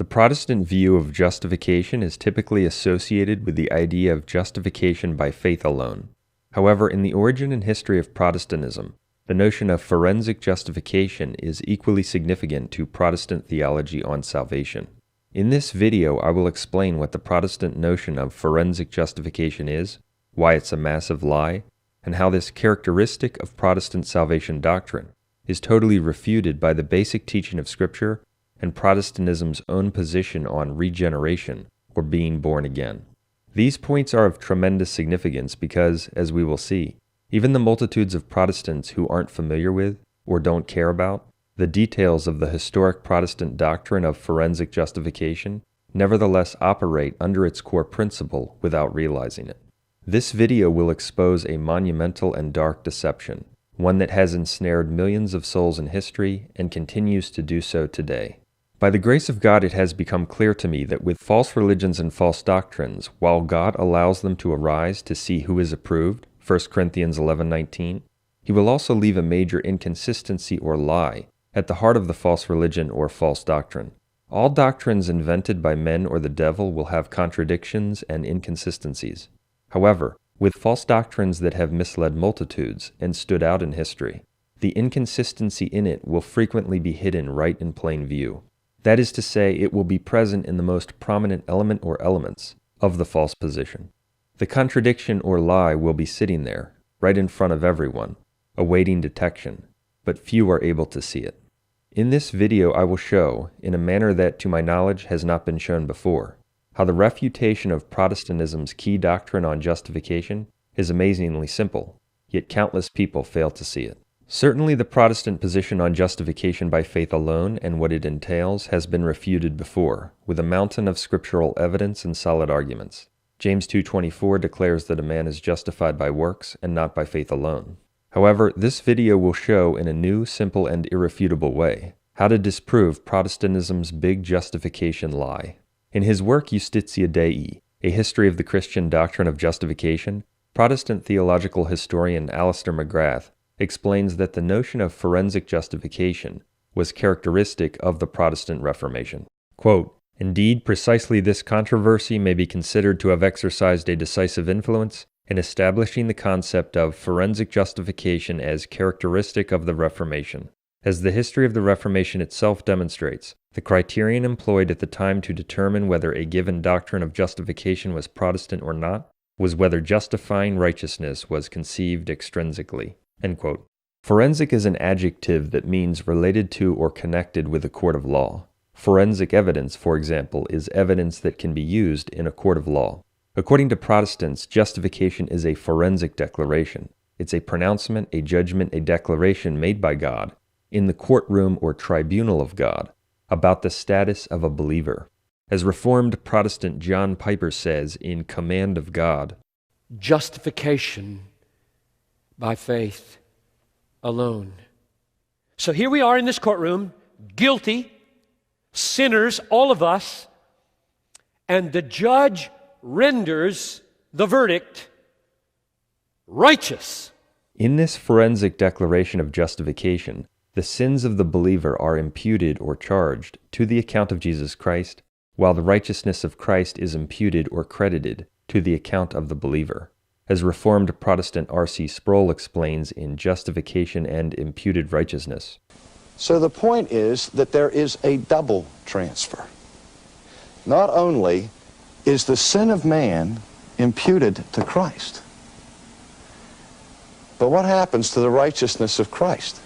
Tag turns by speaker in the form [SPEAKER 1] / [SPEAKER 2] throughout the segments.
[SPEAKER 1] Protestant view of justification is typically associated with the idea of justification by faith alone. However, in the origin and history of Protestantism, the notion of forensic justification is equally significant to Protestant theology on salvation. In this video, I will explain what the Protestant notion of forensic justification is, why it's a massive lie, and how this characteristic of Protestant salvation doctrine is totally refuted by the basic teaching of Scripture and Protestantism's own position on regeneration, or being born again. These points are of tremendous significance because, as we will see, even the multitudes of Protestants who aren't familiar with, or don't care about, the details of the historic Protestant doctrine of forensic justification nevertheless operate under its core principle without realizing it. This video will expose a monumental and dark deception, one that has ensnared millions of souls in history and continues to do so today. By the grace of God, it has become clear to me that with false religions and false doctrines, while God allows them to arise to see who is approved, 1 Corinthians 11:19, He will also leave a major inconsistency or lie at the heart of the false religion or false doctrine. All doctrines invented by men or the devil will have contradictions and inconsistencies. However, with false doctrines that have misled multitudes and stood out in history, the inconsistency in it will frequently be hidden right in plain view. That is to say, it will be present in the most prominent element or elements of the false position. The contradiction or lie will be sitting there, right in front of everyone, awaiting detection, but few are able to see it. In this video, I will show, in a manner that to my knowledge has not been shown before, how the refutation of Protestantism's key doctrine on justification is amazingly simple, yet countless people fail to see it. Certainly the Protestant position on justification by faith alone and what it entails has been refuted before, with a mountain of scriptural evidence and solid arguments. James 2:24 declares that a man is justified by works and not by faith alone. However, this video will show in a new, simple, and irrefutable way how to disprove Protestantism's big justification lie. In his work Justitia Dei, A History of the Christian Doctrine of Justification, Protestant theological historian Alister McGrath explains that the notion of forensic justification was characteristic of the Protestant Reformation. Quote, "Indeed, precisely this controversy may be considered to have exercised a decisive influence in establishing the concept of forensic justification as characteristic of the Reformation. As the history of the Reformation itself demonstrates, the criterion employed at the time to determine whether a given doctrine of justification was Protestant or not was whether justifying righteousness was conceived extrinsically." End quote. Forensic is an adjective that means related to or connected with a court of law. Forensic evidence, for example, is evidence that can be used in a court of law. According to Protestants, justification is a forensic declaration. It's a pronouncement, a judgment, a declaration made by God in the courtroom or tribunal of God about the status of a believer. As Reformed Protestant John Piper says in Command of God,
[SPEAKER 2] justification by faith alone. So here we are in this courtroom, guilty, sinners, all of us, and the judge renders the verdict righteous.
[SPEAKER 1] In this forensic declaration of justification, the sins of the believer are imputed or charged to the account of Jesus Christ, while the righteousness of Christ is imputed or credited to the account of the believer. As Reformed Protestant R.C. Sproul explains in Justification and Imputed Righteousness.
[SPEAKER 3] So the point is that there is a double transfer. Not only is the sin of man imputed to Christ, but what happens to the righteousness of Christ?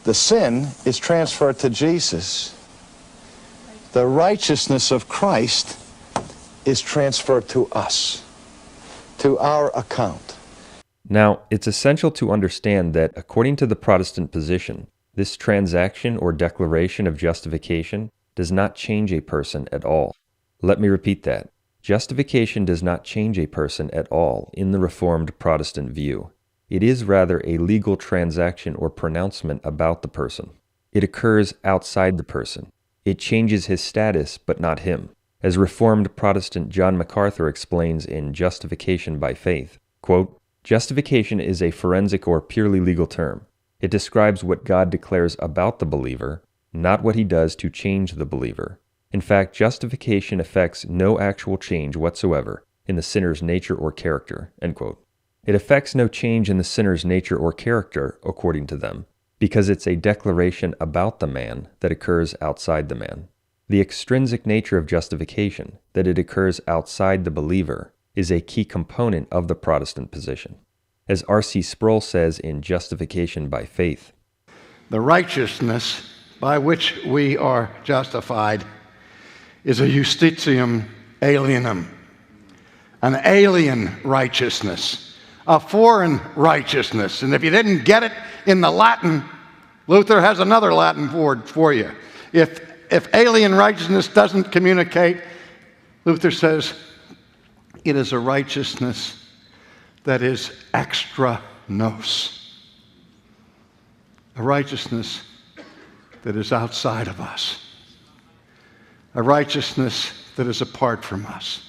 [SPEAKER 3] The sin is transferred to Jesus. The righteousness of Christ is transferred to us, to our account.
[SPEAKER 1] Now, it's essential to understand that according to the Protestant position, this transaction or declaration of justification does not change a person at all. Let me repeat that. Justification does not change a person at all in the Reformed Protestant view. It is rather a legal transaction or pronouncement about the person. It occurs outside the person. It changes his status, but not him. As Reformed Protestant John MacArthur explains in Justification by Faith, quote, "Justification is a forensic or purely legal term. It describes what God declares about the believer, not what he does to change the believer. In fact, justification effects no actual change whatsoever in the sinner's nature or character." End quote. It effects no change in the sinner's nature or character, according to them, because it's a declaration about the man that occurs outside the man. The extrinsic nature of justification, that it occurs outside the believer, is a key component of the Protestant position. As R.C. Sproul says in Justification by Faith,
[SPEAKER 4] "The righteousness by which we are justified is a justitium alienum, an alien righteousness, a foreign righteousness." And if you didn't get it in the Latin, Luther has another Latin word for you. If alien righteousness doesn't communicate, Luther says it is a righteousness that is extra nos, a righteousness that is outside of us, a righteousness that is apart from us.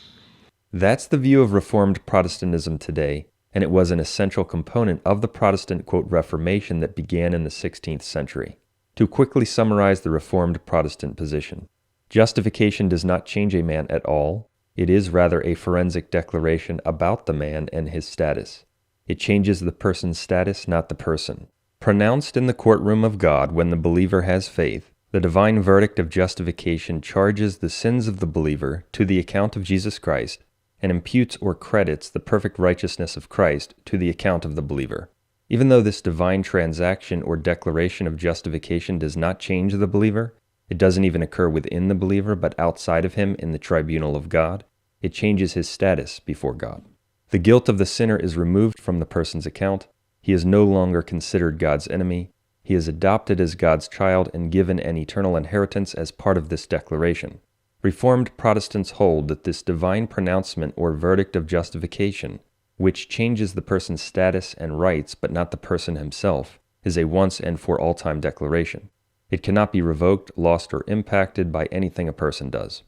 [SPEAKER 1] That's the view of Reformed Protestantism today, and it was an essential component of the Protestant, quote, Reformation that began in the 16th century. To quickly summarize the Reformed Protestant position, justification does not change a man at all. It is rather a forensic declaration about the man and his status. It changes the person's status, not the person. Pronounced in the courtroom of God when the believer has faith, the divine verdict of justification charges the sins of the believer to the account of Jesus Christ and imputes or credits the perfect righteousness of Christ to the account of the believer. Even though this divine transaction or declaration of justification does not change the believer, it doesn't even occur within the believer but outside of him in the tribunal of God, it changes his status before God. The guilt of the sinner is removed from the person's account. He is no longer considered God's enemy. He is adopted as God's child and given an eternal inheritance as part of this declaration. Reformed Protestants hold that this divine pronouncement or verdict of justification, which changes the person's status and rights but not the person himself, is a once and for all time declaration. It cannot be revoked, lost, or impacted by anything a person does.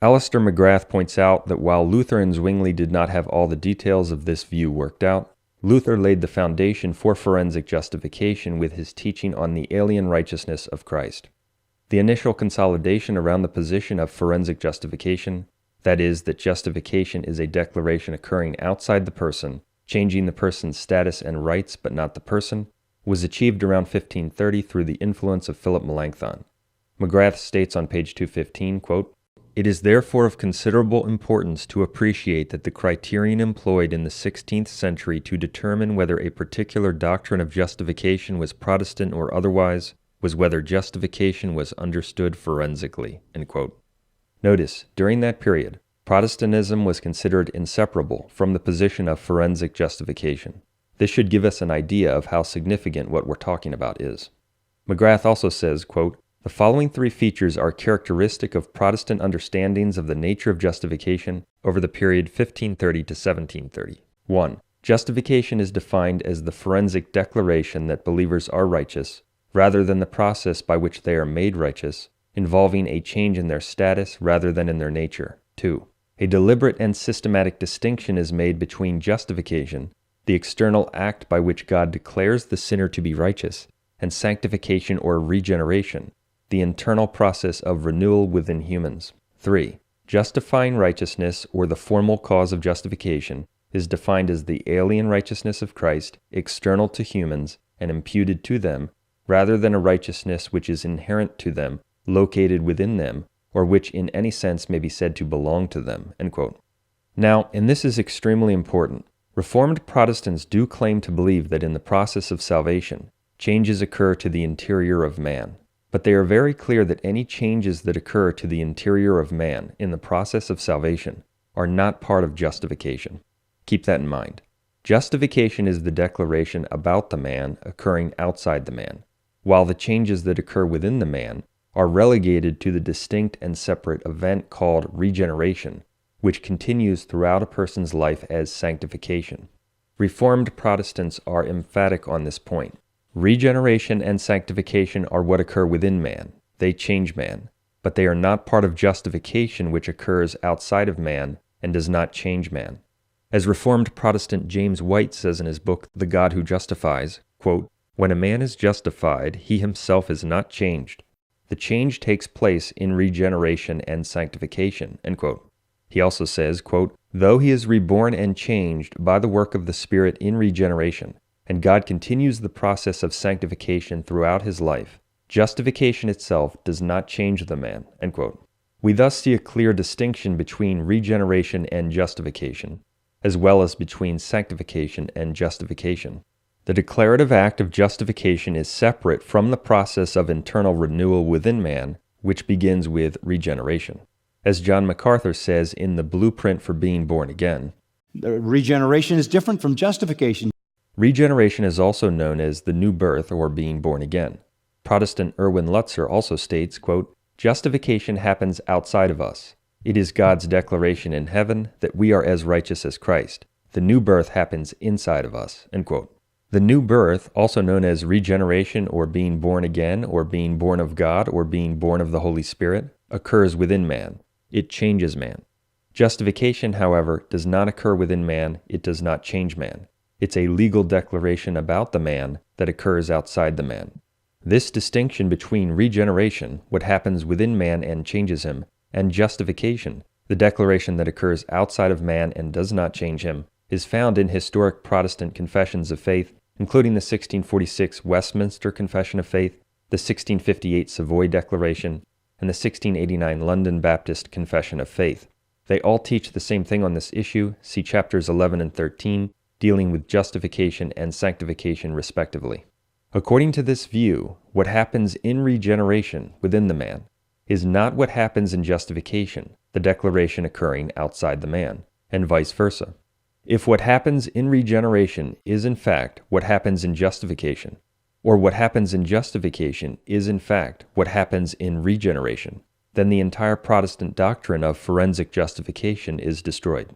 [SPEAKER 1] Alister McGrath points out that while Luther and Zwingli did not have all the details of this view worked out, Luther laid the foundation for forensic justification with his teaching on the alien righteousness of Christ. The initial consolidation around the position of forensic justification, that is, that justification is a declaration occurring outside the person, changing the person's status and rights but not the person, was achieved around 1530 through the influence of Philip Melanchthon. McGrath states on page 215, quote, "It is therefore of considerable importance to appreciate that the criterion employed in the 16th century to determine whether a particular doctrine of justification was Protestant or otherwise was whether justification was understood forensically." End quote. Notice, during that period, Protestantism was considered inseparable from the position of forensic justification. This should give us an idea of how significant what we're talking about is. McGrath also says, quote, "The following three features are characteristic of Protestant understandings of the nature of justification over the period 1530 to 1730. 1. Justification is defined as the forensic declaration that believers are righteous, rather than the process by which they are made righteous, involving a change in their status rather than in their nature. 2. A deliberate and systematic distinction is made between justification, the external act by which God declares the sinner to be righteous, and sanctification or regeneration, the internal process of renewal within humans. 3. Justifying righteousness, or the formal cause of justification, is defined as the alien righteousness of Christ, external to humans and imputed to them, rather than a righteousness which is inherent to them, located within them, or which in any sense may be said to belong to them." End quote. Now, and this is extremely important, Reformed Protestants do claim to believe that in the process of salvation, changes occur to the interior of man. But they are very clear that any changes that occur to the interior of man in the process of salvation are not part of justification. Keep that in mind. Justification is the declaration about the man occurring outside the man, while the changes that occur within the man are relegated to the distinct and separate event called regeneration, which continues throughout a person's life as sanctification. Reformed Protestants are emphatic on this point. Regeneration and sanctification are what occur within man. They change man, but they are not part of justification which occurs outside of man and does not change man. As Reformed Protestant James White says in his book, The God Who Justifies, quote, "When a man is justified, he himself is not changed. The change takes place in regeneration and sanctification." End quote. He also says, quote, "Though he is reborn and changed by the work of the Spirit in regeneration, and God continues the process of sanctification throughout his life, justification itself does not change the man." End quote. We thus see a clear distinction between regeneration and justification, as well as between sanctification and justification. The declarative act of justification is separate from the process of internal renewal within man, which begins with regeneration. As John MacArthur says in The Blueprint for Being Born Again,
[SPEAKER 5] regeneration is different from justification.
[SPEAKER 1] Regeneration is also known as the new birth or being born again. Protestant Erwin Lutzer also states, quote, "Justification happens outside of us. It is God's declaration in heaven that we are as righteous as Christ. The new birth happens inside of us." End quote. The new birth, also known as regeneration or being born again or being born of God or being born of the Holy Spirit, occurs within man. It changes man. Justification, however, does not occur within man. It does not change man. It's a legal declaration about the man that occurs outside the man. This distinction between regeneration, what happens within man and changes him, and justification, the declaration that occurs outside of man and does not change him, is found in historic Protestant confessions of faith, including the 1646 Westminster Confession of Faith, the 1658 Savoy Declaration, and the 1689 London Baptist Confession of Faith. They all teach the same thing on this issue. See chapters 11 and 13, dealing with justification and sanctification respectively. According to this view, what happens in regeneration within the man is not what happens in justification, the declaration occurring outside the man, and vice versa. If what happens in regeneration is in fact what happens in justification, or what happens in justification is in fact what happens in regeneration, then the entire Protestant doctrine of forensic justification is destroyed.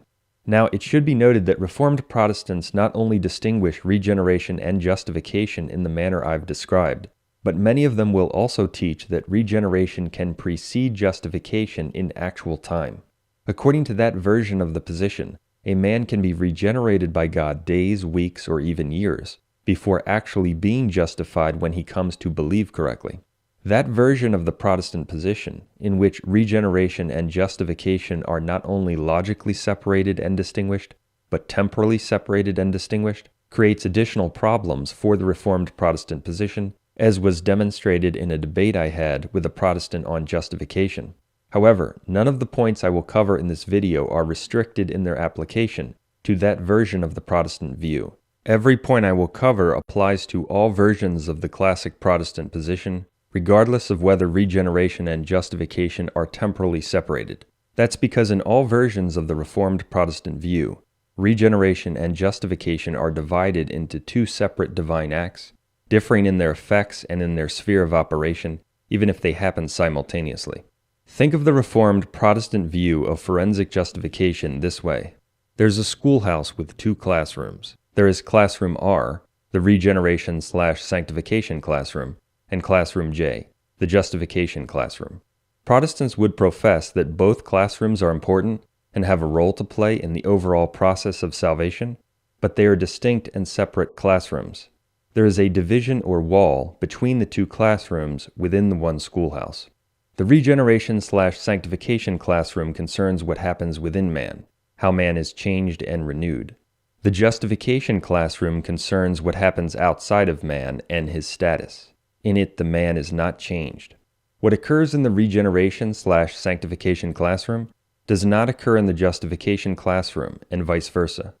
[SPEAKER 1] Now, it should be noted that Reformed Protestants not only distinguish regeneration and justification in the manner I've described, but many of them will also teach that regeneration can precede justification in actual time. According to that version of the position, a man can be regenerated by God days, weeks, or even years before actually being justified when he comes to believe correctly. That version of the Protestant position, in which regeneration and justification are not only logically separated and distinguished, but temporally separated and distinguished, creates additional problems for the Reformed Protestant position, as was demonstrated in a debate I had with a Protestant on justification. However, none of the points I will cover in this video are restricted in their application to that version of the Protestant view. Every point I will cover applies to all versions of the classic Protestant position, regardless of whether regeneration and justification are temporally separated. That's because in all versions of the Reformed Protestant view, regeneration and justification are divided into two separate divine acts, differing in their effects and in their sphere of operation, even if they happen simultaneously. Think of the Reformed Protestant view of forensic justification this way. There's a schoolhouse with two classrooms. There is Classroom R, the regeneration/sanctification classroom, and Classroom J, the justification classroom. Protestants would profess that both classrooms are important and have a role to play in the overall process of salvation, but they are distinct and separate classrooms. There is a division or wall between the two classrooms within the one schoolhouse. The regeneration/sanctification classroom concerns what happens within man, how man is changed and renewed. The justification classroom concerns what happens outside of man and his status. In it, the man is not changed. What occurs in the regeneration/sanctification classroom does not occur in the justification classroom, and vice versa.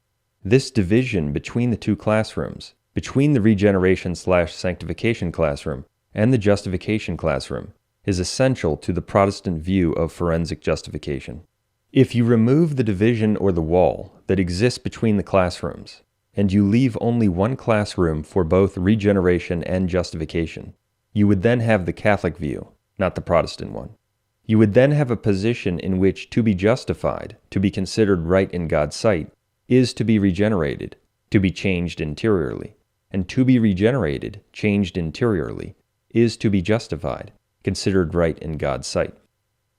[SPEAKER 1] This division between the two classrooms, between the regeneration/sanctification classroom and the justification classroom, is essential to the Protestant view of forensic justification. If you remove the division or the wall that exists between the classrooms, and you leave only one classroom for both regeneration and justification, you would then have the Catholic view, not the Protestant one. You would then have a position in which to be justified, to be considered right in God's sight, is to be regenerated, to be changed interiorly, and to be regenerated, changed interiorly, is to be justified, considered right in God's sight.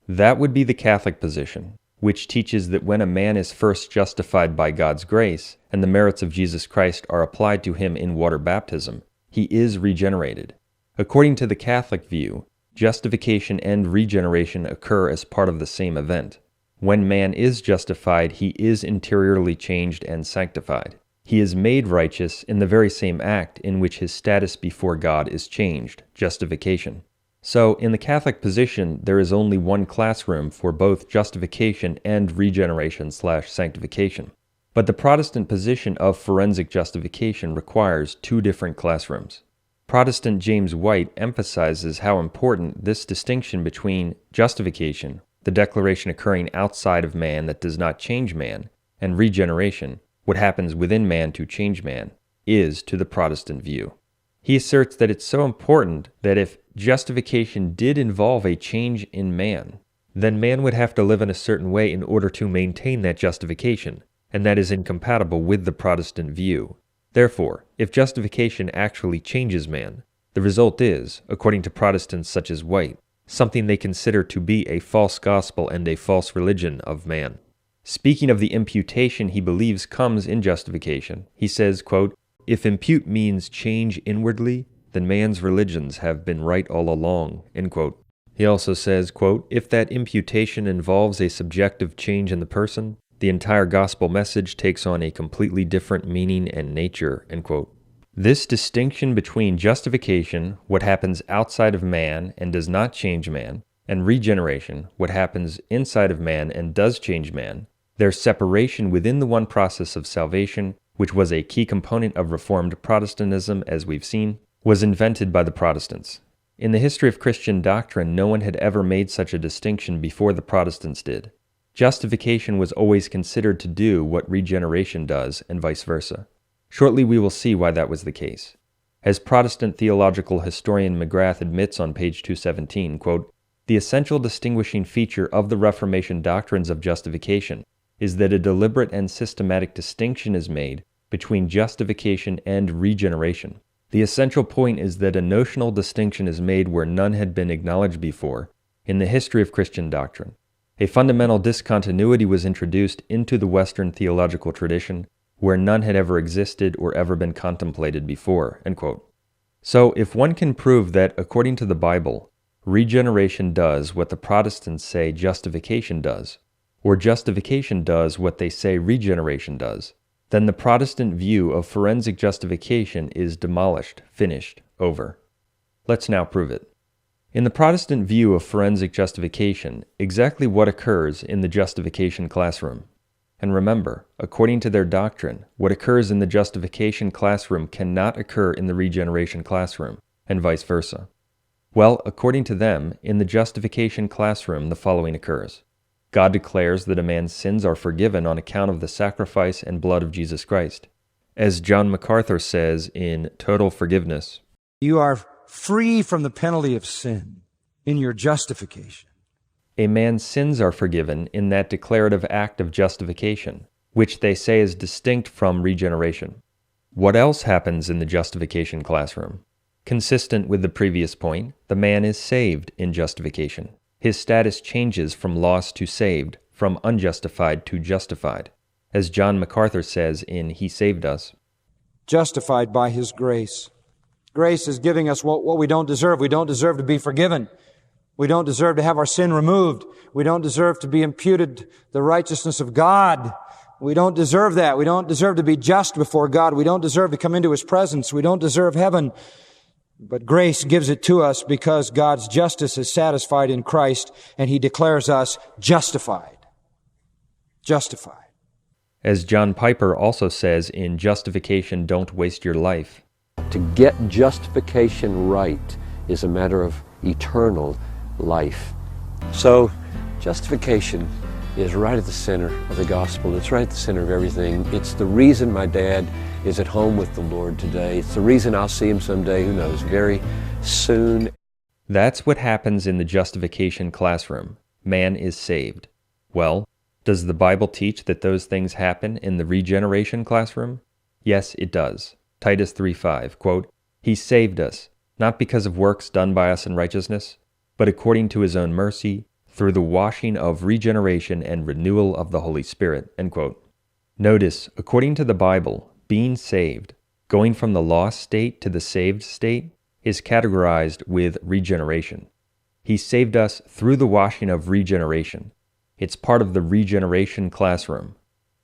[SPEAKER 1] That would be the Catholic position, which teaches that when a man is first justified by God's grace and the merits of Jesus Christ are applied to him in water baptism, he is regenerated. According to the Catholic view, justification and regeneration occur as part of the same event. When man is justified, he is interiorly changed and sanctified. He is made righteous in the very same act in which his status before God is changed, justification. So, in the Catholic position, there is only one classroom for both justification and regeneration/sanctification. But the Protestant position of forensic justification requires two different classrooms. Protestant James White emphasizes how important this distinction between justification, the declaration occurring outside of man that does not change man, and regeneration, what happens within man to change man, is to the Protestant view. He asserts that it's so important that if justification did involve a change in man, then man would have to live in a certain way in order to maintain that justification, and that is incompatible with the Protestant view. Therefore, if justification actually changes man, the result is, according to Protestants such as White, something they consider to be a false gospel and a false religion of man. Speaking of the imputation he believes comes in justification, he says, quote, "If impute means change inwardly, then man's religions have been right all along," end quote. He also says, quote, "If that imputation involves a subjective change in the person, the entire gospel message takes on a completely different meaning and nature," end quote. This distinction between justification, what happens outside of man and does not change man, and regeneration, what happens inside of man and does change man, their separation within the one process of salvation, which was a key component of Reformed Protestantism, as we've seen, was invented by the Protestants. In the history of Christian doctrine, no one had ever made such a distinction before the Protestants did. Justification was always considered to do what regeneration does, and vice versa. Shortly we will see why that was the case. As Protestant theological historian McGrath admits on page 217, quote, "The essential distinguishing feature of the Reformation doctrines of justification is that a deliberate and systematic distinction is made between justification and regeneration. The essential point is that a notional distinction is made where none had been acknowledged before in the history of Christian doctrine. A fundamental discontinuity was introduced into the Western theological tradition where none had ever existed or ever been contemplated before," end quote. So, if one can prove that, according to the Bible, regeneration does what the Protestants say justification does, or justification does what they say regeneration does, then the Protestant view of forensic justification is demolished, finished, over. Let's now prove it. In the Protestant view of forensic justification, exactly what occurs in the justification classroom? And remember, according to their doctrine, what occurs in the justification classroom cannot occur in the regeneration classroom, and vice versa. Well, according to them, in the justification classroom, the following occurs. God declares that a man's sins are forgiven on account of the sacrifice and blood of Jesus Christ. As John MacArthur says in Total Forgiveness,
[SPEAKER 6] "You are free from the penalty of sin in your justification."
[SPEAKER 1] a man's sins are forgiven in that declarative act of justification, which they say is distinct from regeneration. What else happens in the justification classroom? Consistent with the previous point, the man is saved in justification. His status changes from lost to saved, from unjustified to justified. As John MacArthur says in He Saved Us,
[SPEAKER 6] Justified by His grace. Grace is giving us what we don't deserve. We don't deserve to be forgiven. We don't deserve to have our sin removed. We don't deserve to be imputed the righteousness of God. We don't deserve that. We don't deserve to be just before God. We don't deserve to come into His presence. We don't deserve heaven. But grace gives it to us because God's justice is satisfied in Christ, and He declares us justified. Justified.
[SPEAKER 1] As John Piper also says in Justification Don't Waste Your Life,
[SPEAKER 2] To get justification right is a matter of eternal life. So, justification is right at the center of the gospel. It's right at the center of everything. It's the reason my dad is at home with the Lord today. It's the reason I'll see him someday, who knows, very soon.
[SPEAKER 1] That's what happens in the justification classroom. Man is saved. Well, does the Bible teach that those things happen in the regeneration classroom? Yes, it does. Titus 3:5, quote, "He saved us, not because of works done by us in righteousness, but according to His own mercy, through the washing of regeneration and renewal of the Holy Spirit," end quote. Notice, according to the Bible, being saved, going from the lost state to the saved state, is categorized with regeneration. He saved us through the washing of regeneration. It's part of the regeneration classroom.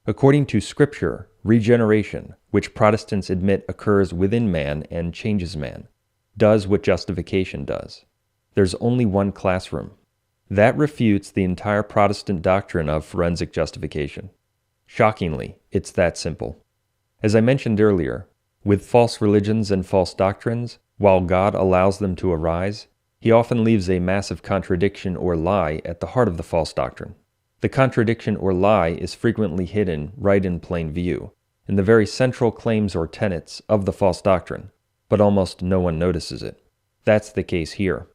[SPEAKER 1] According to Scripture, regeneration, which Protestants admit occurs within man and changes man, does what justification does. There's only one classroom. That refutes the entire Protestant doctrine of forensic justification. Shockingly, it's that simple. As I mentioned earlier, with false religions and false doctrines, while God allows them to arise, He often leaves a massive contradiction or lie at the heart of the false doctrine. The contradiction or lie is frequently hidden right in plain view, in the very central claims or tenets of the false doctrine, but almost no one notices it. That's the case here.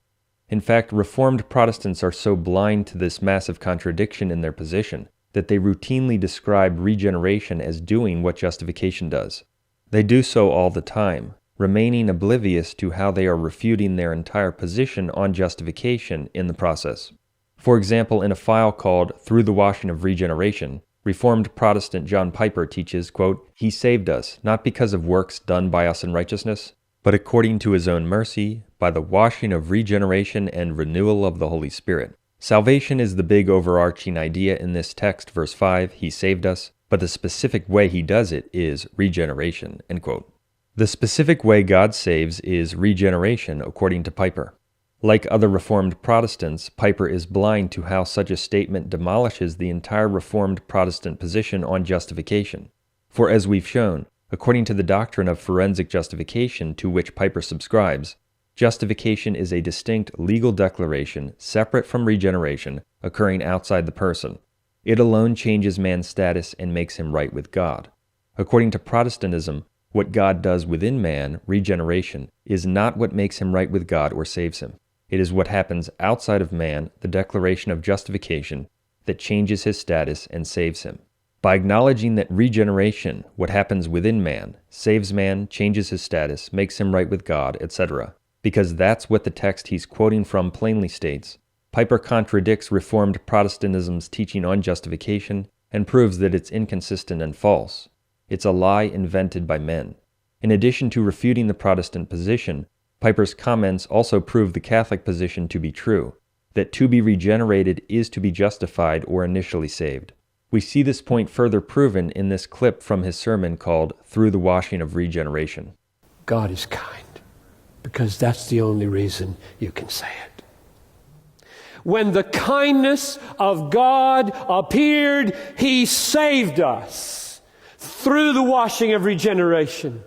[SPEAKER 1] In fact, Reformed Protestants are so blind to this massive contradiction in their position that they routinely describe regeneration as doing what justification does. They do so all the time, remaining oblivious to how they are refuting their entire position on justification in the process. For example, in a file called Through the Washing of Regeneration, Reformed Protestant John Piper teaches, quote, "He saved us, not because of works done by us in righteousness, but according to His own mercy, by the washing of regeneration and renewal of the Holy Spirit." Salvation is the big overarching idea in this text, verse 5, He saved us, but the specific way He does it is regeneration, end quote. The specific way God saves is regeneration, according to Piper. Like other Reformed Protestants, Piper is blind to how such a statement demolishes the entire Reformed Protestant position on justification. For as we've shown, according to the doctrine of forensic justification to which Piper subscribes, justification is a distinct legal declaration separate from regeneration occurring outside the person. It alone changes man's status and makes him right with God. According to Protestantism, what God does within man, regeneration, is not what makes him right with God or saves him. It is what happens outside of man, the declaration of justification, that changes his status and saves him. By acknowledging that regeneration, what happens within man, saves man, changes his status, makes him right with God, etc., because that's what the text he's quoting from plainly states, Piper contradicts Reformed Protestantism's teaching on justification and proves that it's inconsistent and false. It's a lie invented by men. In addition to refuting the Protestant position, Piper's comments also prove the Catholic position to be true, that to be regenerated is to be justified or initially saved. We see this point further proven in this clip from his sermon called Through the Washing of Regeneration.
[SPEAKER 2] God is kind, because that's the only reason you can say it. When the kindness of God appeared, He saved us through the washing of regeneration.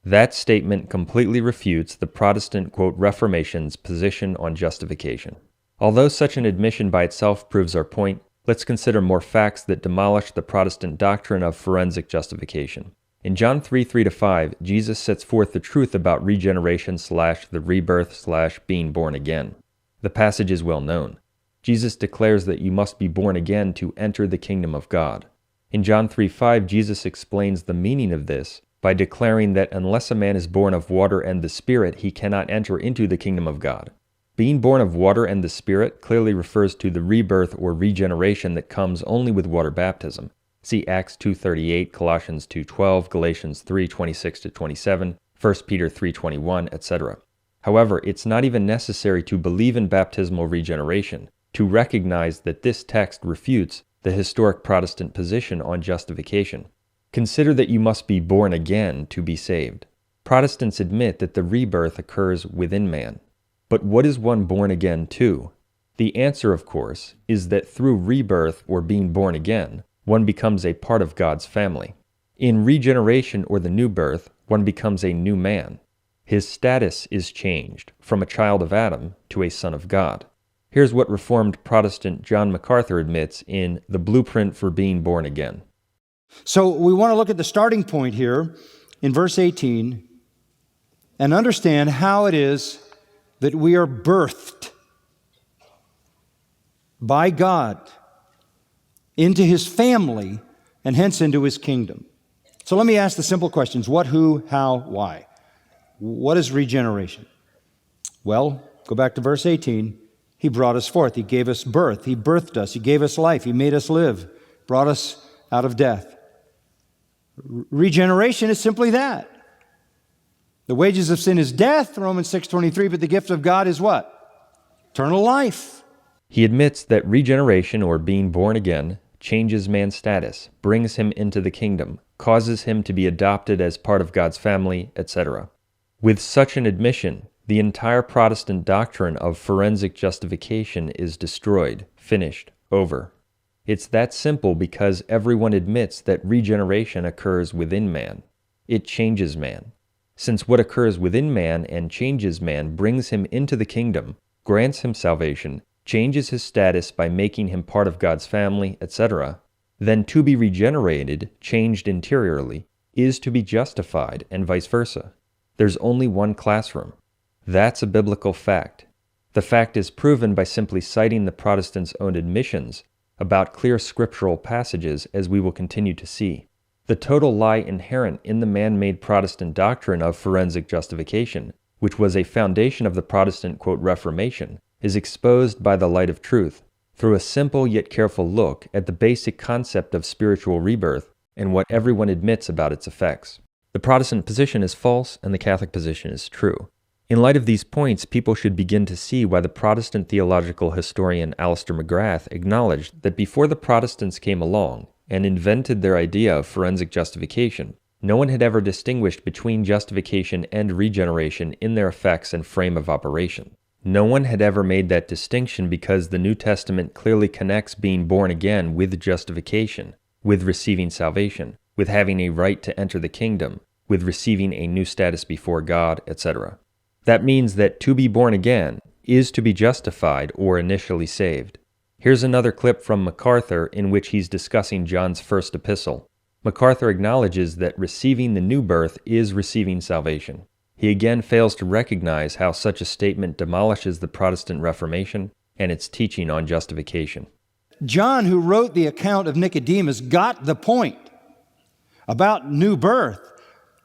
[SPEAKER 1] That statement completely refutes the Protestant, quote, Reformation's position on justification. Although such an admission by itself proves our point, let's consider more facts that demolish the Protestant doctrine of forensic justification. In John 3:3-5, Jesus sets forth the truth about regeneration / the rebirth / being born again. The passage is well known. Jesus declares that you must be born again to enter the kingdom of God. In John 3:5, Jesus explains the meaning of this by declaring that unless a man is born of water and the Spirit, he cannot enter into the kingdom of God. Being born of water and the Spirit clearly refers to the rebirth or regeneration that comes only with water baptism. See Acts 2:38, Colossians 2:12, Galatians 3:26-27, 1 Peter 3:21, etc. However, it's not even necessary to believe in baptismal regeneration to recognize that this text refutes the historic Protestant position on justification. Consider that you must be born again to be saved. Protestants admit that the rebirth occurs within man. But what is one born again to? The answer, of course, is that through rebirth or being born again, one becomes a part of God's family. In regeneration or the new birth, one becomes a new man. His status is changed from a child of Adam to a son of God. Here's what Reformed Protestant John MacArthur admits in The Blueprint for Being Born Again.
[SPEAKER 5] So we want to look at the starting point here in verse 18 and understand how it is that we are birthed by God into His family and hence into His kingdom. So let me ask the simple questions. What, who, how, why? What is regeneration? Well, go back to verse 18. He brought us forth. He gave us birth. He birthed us. He gave us life. He made us live, brought us out of death. Regeneration is simply that. The wages of sin is death, Romans 6:23, but the gift of God is what? Eternal life.
[SPEAKER 1] He admits that regeneration, or being born again, changes man's status, brings him into the kingdom, causes him to be adopted as part of God's family, etc. With such an admission, the entire Protestant doctrine of forensic justification is destroyed, finished, over. It's that simple because everyone admits that regeneration occurs within man. It changes man. Since what occurs within man and changes man brings him into the kingdom, grants him salvation, changes his status by making him part of God's family, etc., then to be regenerated, changed interiorly, is to be justified, and vice versa. There's only one classroom. That's a biblical fact. The fact is proven by simply citing the Protestants' own admissions about clear scriptural passages, as we will continue to see. The total lie inherent in the man-made Protestant doctrine of forensic justification, which was a foundation of the Protestant, quote, Reformation, is exposed by the light of truth through a simple yet careful look at the basic concept of spiritual rebirth and what everyone admits about its effects. The Protestant position is false and the Catholic position is true. In light of these points, people should begin to see why the Protestant theological historian Alister McGrath acknowledged that before the Protestants came along and invented their idea of forensic justification, no one had ever distinguished between justification and regeneration in their effects and frame of operation. No one had ever made that distinction because the New Testament clearly connects being born again with justification, with receiving salvation, with having a right to enter the kingdom, with receiving a new status before God, etc. That means that to be born again is to be justified or initially saved. Here's another clip from MacArthur in which he's discussing John's first epistle. MacArthur acknowledges that receiving the new birth is receiving salvation. He again fails to recognize how such a statement demolishes the Protestant Reformation and its teaching on justification.
[SPEAKER 5] John, who wrote the account of Nicodemus, got the point about new birth,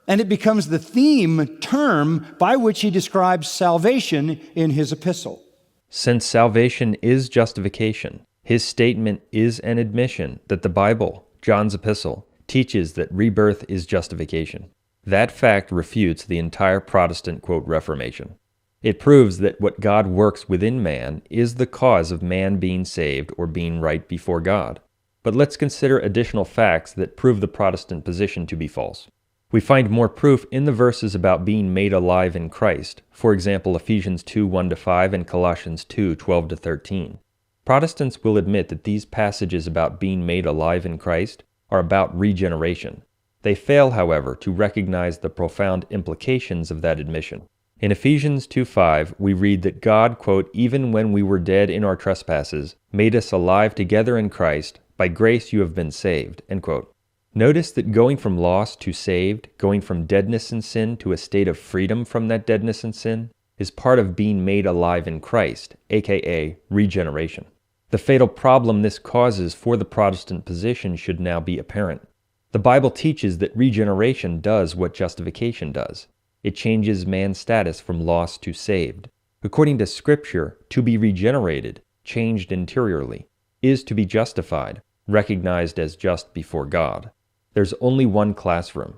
[SPEAKER 5] and it becomes the theme term by which he describes salvation in his epistle.
[SPEAKER 1] Since salvation is justification, his statement is an admission that the Bible, John's epistle, teaches that rebirth is justification. That fact refutes the entire Protestant, quote, Reformation. It proves that what God works within man is the cause of man being saved or being right before God. But let's consider additional facts that prove the Protestant position to be false. We find more proof in the verses about being made alive in Christ, for example, Ephesians 2, 1-5 and Colossians 2, 12-13. Protestants will admit that these passages about being made alive in Christ are about regeneration. They fail, however, to recognize the profound implications of that admission. In Ephesians 2:5, we read that God, quote, even when we were dead in our trespasses, made us alive together in Christ. By grace you have been saved, end quote. Notice that going from lost to saved, going from deadness in sin to a state of freedom from that deadness in sin, is part of being made alive in Christ, aka regeneration. The fatal problem this causes for the Protestant position should now be apparent. The Bible teaches that regeneration does what justification does. It changes man's status from lost to saved. According to Scripture, to be regenerated, changed interiorly, is to be justified, recognized as just before God. There's only one classroom.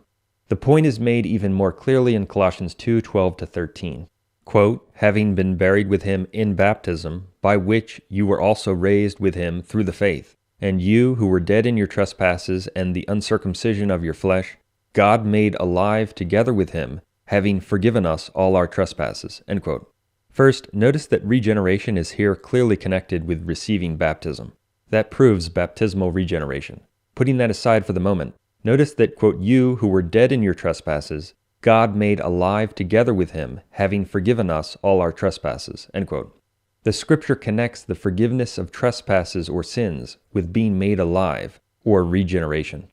[SPEAKER 1] The point is made even more clearly in Colossians 2:12-13. Quote, having been buried with him in baptism, by which you were also raised with him through the faith, and you who were dead in your trespasses and the uncircumcision of your flesh, God made alive together with him, having forgiven us all our trespasses. End quote. First, notice that regeneration is here clearly connected with receiving baptism. That proves baptismal regeneration. Putting that aside for the moment, notice that, quote, you who were dead in your trespasses, God made alive together with him, having forgiven us all our trespasses. End quote. The Scripture connects the forgiveness of trespasses or sins with being made alive, or regeneration.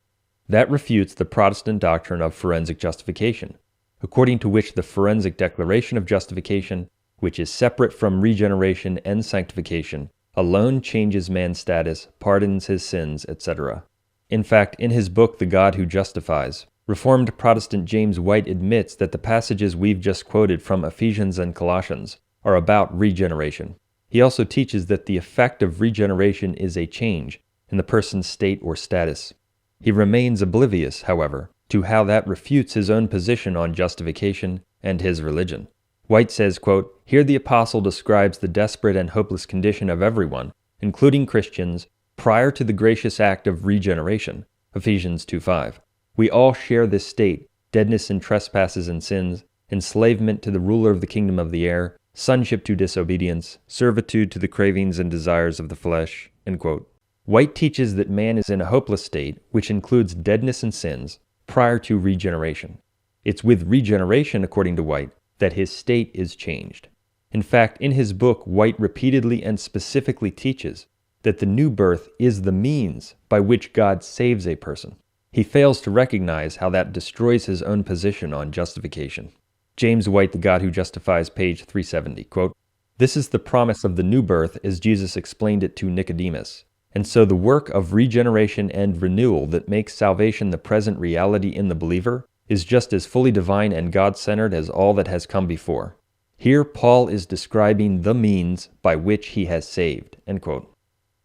[SPEAKER 1] That refutes the Protestant doctrine of forensic justification, according to which the forensic declaration of justification, which is separate from regeneration and sanctification, alone changes man's status, pardons his sins, etc. In fact, in his book, The God Who Justifies, Reformed Protestant James White admits that the passages we've just quoted from Ephesians and Colossians are about regeneration. He also teaches that the effect of regeneration is a change in the person's state or status. He remains oblivious, however, to how that refutes his own position on justification and his religion. White says, quote, "Here the apostle describes the desperate and hopeless condition of everyone, including Christians, prior to the gracious act of regeneration." Ephesians 2:5. "We all share this state, deadness in trespasses and sins, enslavement to the ruler of the kingdom of the air, sonship to disobedience, servitude to the cravings and desires of the flesh." End quote. White teaches that man is in a hopeless state, which includes deadness and sins, prior to regeneration. It's with regeneration, according to White, that his state is changed. In fact, in his book, White repeatedly and specifically teaches that the new birth is the means by which God saves a person. He fails to recognize how that destroys his own position on justification. James White, The God Who Justifies, page 370, quote, "This is the promise of the new birth as Jesus explained it to Nicodemus. And so the work of regeneration and renewal that makes salvation the present reality in the believer is just as fully divine and God-centered as all that has come before. Here Paul is describing the means by which he has saved." End quote.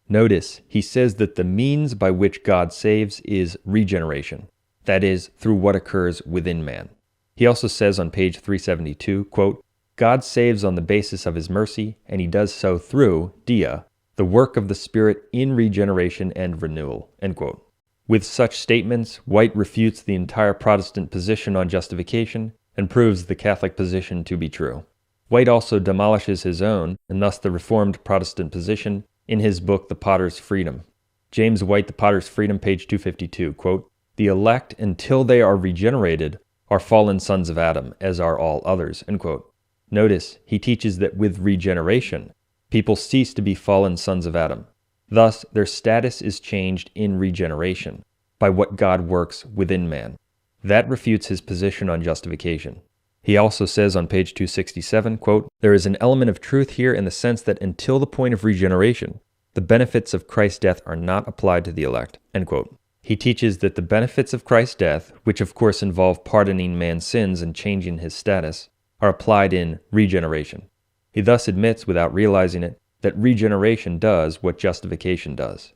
[SPEAKER 1] Notice, he says that the means by which God saves is regeneration, that is, through what occurs within man. He also says on page 372, quote, "God saves on the basis of his mercy, and he does so through, dia, the work of the Spirit in regeneration and renewal." End quote. With such statements, White refutes the entire Protestant position on justification and proves the Catholic position to be true. White also demolishes his own, and thus the Reformed Protestant position, in his book The Potter's Freedom. James White, The Potter's Freedom, page 252, quote, "The elect, until they are regenerated, are fallen sons of Adam, as are all others." End quote. Notice, he teaches that with regeneration, people cease to be fallen sons of Adam. Thus, their status is changed in regeneration, by what God works within man. That refutes his position on justification. He also says on page 267, quote, "There is an element of truth here in the sense that until the point of regeneration, the benefits of Christ's death are not applied to the elect." End quote. He teaches that the benefits of Christ's death, which of course involve pardoning man's sins and changing his status, are applied in regeneration. He thus admits, without realizing it, that regeneration does what justification does.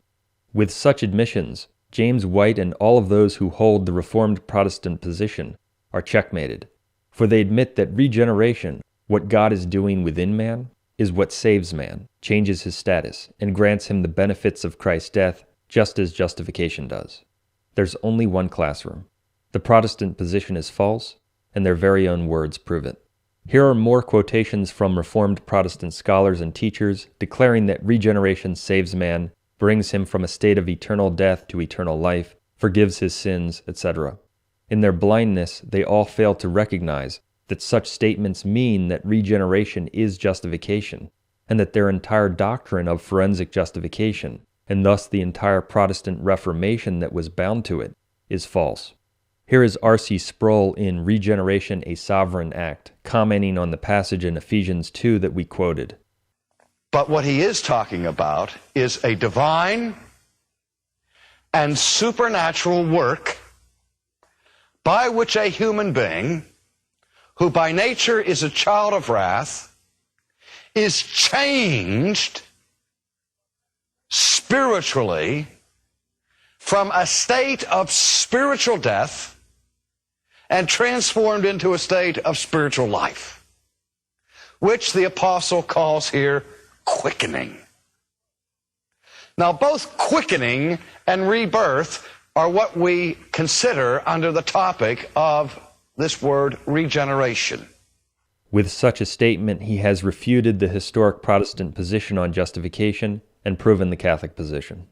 [SPEAKER 1] With such admissions, James White and all of those who hold the Reformed Protestant position are checkmated, for they admit that regeneration, what God is doing within man, is what saves man, changes his status, and grants him the benefits of Christ's death, just as justification does. There's only one classroom. The Protestant position is false, and their very own words prove it. Here are more quotations from Reformed Protestant scholars and teachers declaring that regeneration saves man, brings him from a state of eternal death to eternal life, forgives his sins, etc. In their blindness, they all fail to recognize that such statements mean that regeneration is justification, and that their entire doctrine of forensic justification, and thus the entire Protestant Reformation that was bound to it, is false. Here is R.C. Sproul in Regeneration, a Sovereign Act, commenting on the passage in Ephesians 2 that we quoted.
[SPEAKER 3] But what he is talking about is a divine and supernatural work by which a human being, who by nature is a child of wrath, is changed spiritually from a state of spiritual death and transformed into a state of spiritual life, which the apostle calls here quickening. Now, both quickening and rebirth are what we consider under the topic of this word regeneration.
[SPEAKER 1] With such a statement, he has refuted the historic Protestant position on justification and proven the Catholic position.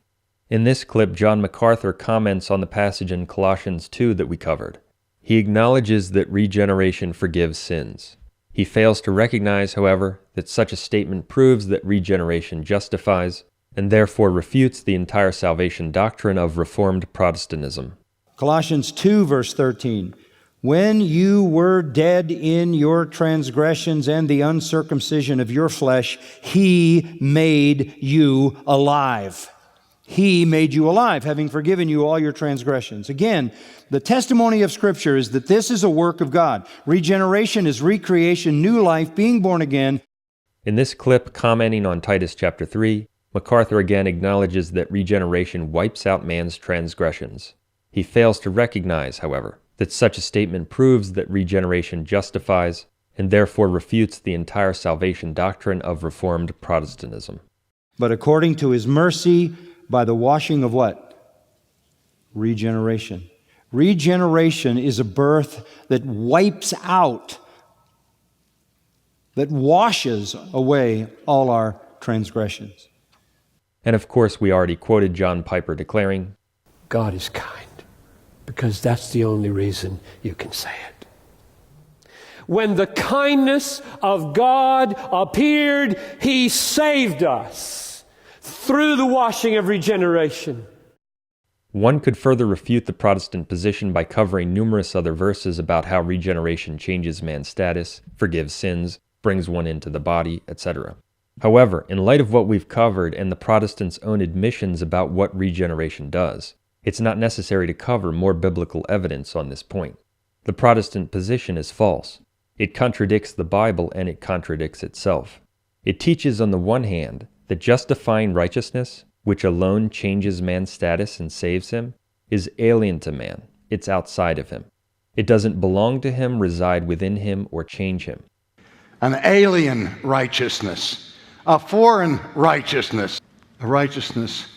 [SPEAKER 1] In this clip, John MacArthur comments on the passage in Colossians 2 that we covered. He acknowledges that regeneration forgives sins. He fails to recognize, however, that such a statement proves that regeneration justifies, and therefore refutes the entire salvation doctrine of Reformed Protestantism.
[SPEAKER 5] Colossians 2, verse 13. "When you were dead in your transgressions and the uncircumcision of your flesh, He made you alive." He made you alive, having forgiven you all your transgressions. Again, the testimony of Scripture is that this is a work of God. Regeneration is recreation, new life, being born again.
[SPEAKER 1] In this clip, commenting on Titus chapter 3, MacArthur again acknowledges that regeneration wipes out man's transgressions. He fails to recognize, however, that such a statement proves that regeneration justifies, and therefore refutes the entire salvation doctrine of Reformed Protestantism.
[SPEAKER 5] But according to his mercy, by the washing of what? Regeneration. Regeneration is a birth that wipes out, that washes away all our transgressions.
[SPEAKER 1] And of course, we already quoted John Piper declaring,
[SPEAKER 2] God is kind, because that's the only reason you can say it. When the kindness of God appeared, He saved us through the washing of regeneration.
[SPEAKER 1] One could further refute the Protestant position by covering numerous other verses about how regeneration changes man's status, forgives sins, brings one into the body, etc. However, in light of what we've covered and the Protestants' own admissions about what regeneration does, it's not necessary to cover more biblical evidence on this point. The Protestant position is false. It contradicts the Bible and it contradicts itself. It teaches on the one hand that justifying righteousness, which alone changes man's status and saves him, is alien to man. It's outside of him. It doesn't belong to him, reside within him, or change him.
[SPEAKER 4] An alien righteousness, a foreign righteousness, a righteousness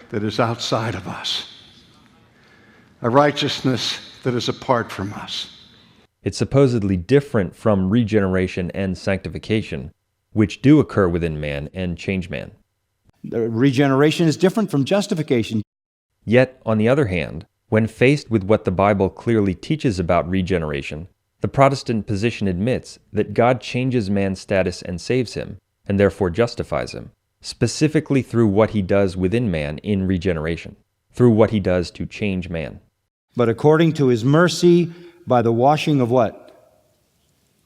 [SPEAKER 4] that is outside of us, a righteousness that is apart from us.
[SPEAKER 1] It's supposedly different from regeneration and sanctification, which do occur within man and change man.
[SPEAKER 5] Regeneration is different from justification.
[SPEAKER 1] Yet, on the other hand, when faced with what the Bible clearly teaches about regeneration, the Protestant position admits that God changes man's status and saves him, and therefore justifies him, specifically through what He does within man in regeneration, through what He does to change man.
[SPEAKER 5] But according to His mercy, by the washing of what?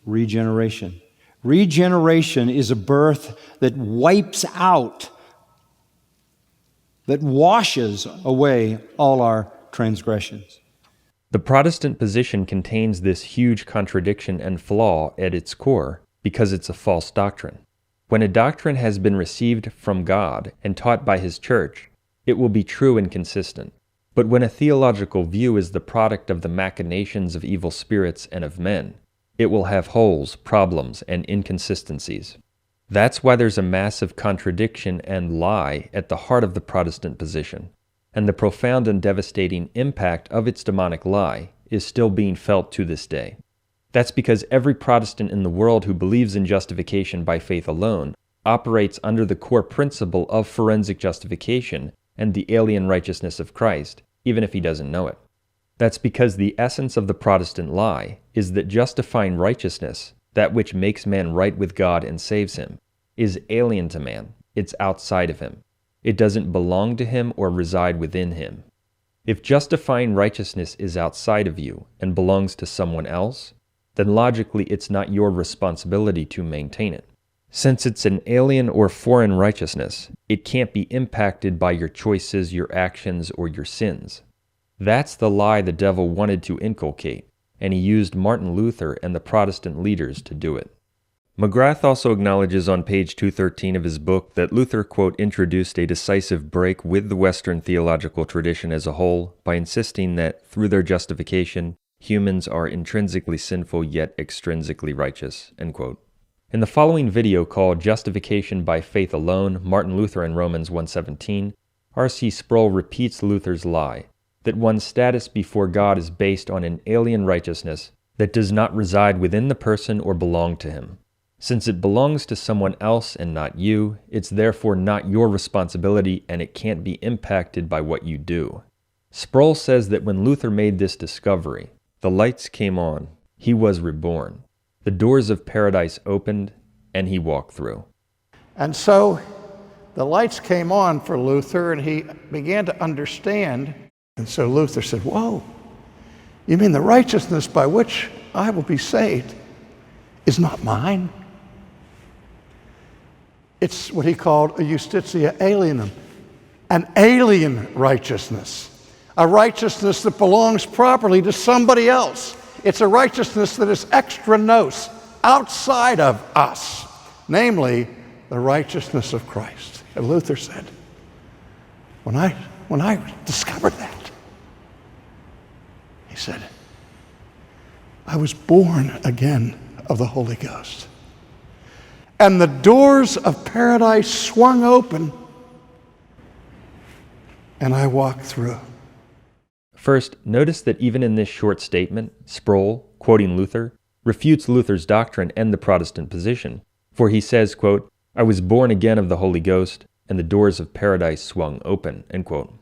[SPEAKER 5] Regeneration. Regeneration is a birth that wipes out, that washes away all our transgressions.
[SPEAKER 1] The Protestant position contains this huge contradiction and flaw at its core because it's a false doctrine. When a doctrine has been received from God and taught by His church, it will be true and consistent. But when a theological view is the product of the machinations of evil spirits and of men, it will have holes, problems, and inconsistencies. That's why there's a massive contradiction and lie at the heart of the Protestant position, and the profound and devastating impact of its demonic lie is still being felt to this day. That's because every Protestant in the world who believes in justification by faith alone operates under the core principle of forensic justification and the alien righteousness of Christ, even if he doesn't know it. That's because the essence of the Protestant lie is that justifying righteousness, that which makes man right with God and saves him, is alien to man. It's outside of him. It doesn't belong to him or reside within him. If justifying righteousness is outside of you and belongs to someone else, then logically it's not your responsibility to maintain it. Since it's an alien or foreign righteousness, it can't be impacted by your choices, your actions, or your sins. That's the lie the devil wanted to inculcate, and he used Martin Luther and the Protestant leaders to do it. McGrath also acknowledges on page 213 of his book that Luther, quote, introduced a decisive break with the Western theological tradition as a whole by insisting that, through their justification, humans are intrinsically sinful yet extrinsically righteous, end quote. In the following video called Justification by Faith Alone, Martin Luther and Romans 1:17, R.C. Sproul repeats Luther's lie, that one's status before God is based on an alien righteousness that does not reside within the person or belong to him. Since it belongs to someone else and not you, it's therefore not your responsibility and it can't be impacted by what you do. Sproul says that when Luther made this discovery, the lights came on, he was reborn. The doors of paradise opened, and he walked through.
[SPEAKER 4] And so the lights came on for Luther, and he began to understand. And so Luther said, whoa, you mean the righteousness by which I will be saved is not mine? It's what he called a justitia alienum, an alien righteousness, a righteousness that belongs properly to somebody else. It's a righteousness that is extra nos, outside of us, namely the righteousness of Christ. And Luther said, when I discovered that, he said, I was born again of the Holy Ghost. And the doors of paradise swung open, and I walked through.
[SPEAKER 1] First, notice that even in this short statement, Sproul, quoting Luther, refutes Luther's doctrine and the Protestant position, for he says, quote, "I was born again of the Holy Ghost, and the doors of paradise swung open," end quote.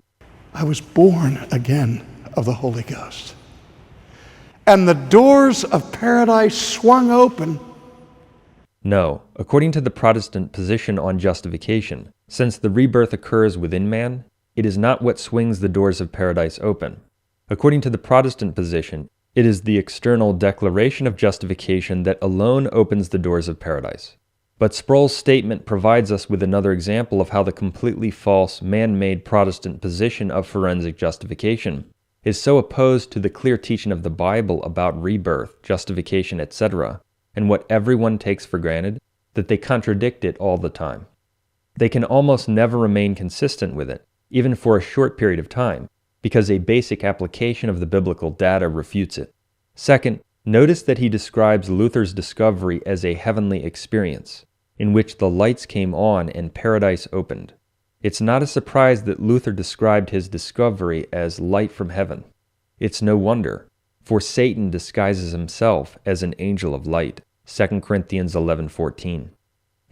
[SPEAKER 4] I was born again of the Holy Ghost. And the doors of paradise swung open.
[SPEAKER 1] No, according to the Protestant position on justification, since the rebirth occurs within man, it is not what swings the doors of paradise open. According to the Protestant position, it is the external declaration of justification that alone opens the doors of paradise. But Sproul's statement provides us with another example of how the completely false, man-made Protestant position of forensic justification is so opposed to the clear teaching of the Bible about rebirth, justification, etc., and what everyone takes for granted, that they contradict it all the time. They can almost never remain consistent with it, even for a short period of time, because a basic application of the biblical data refutes it. Second, notice that he describes Luther's discovery as a heavenly experience, in which the lights came on and paradise opened. It's not a surprise that Luther described his discovery as light from heaven. It's no wonder, for Satan disguises himself as an angel of light, 2 Corinthians 11:14.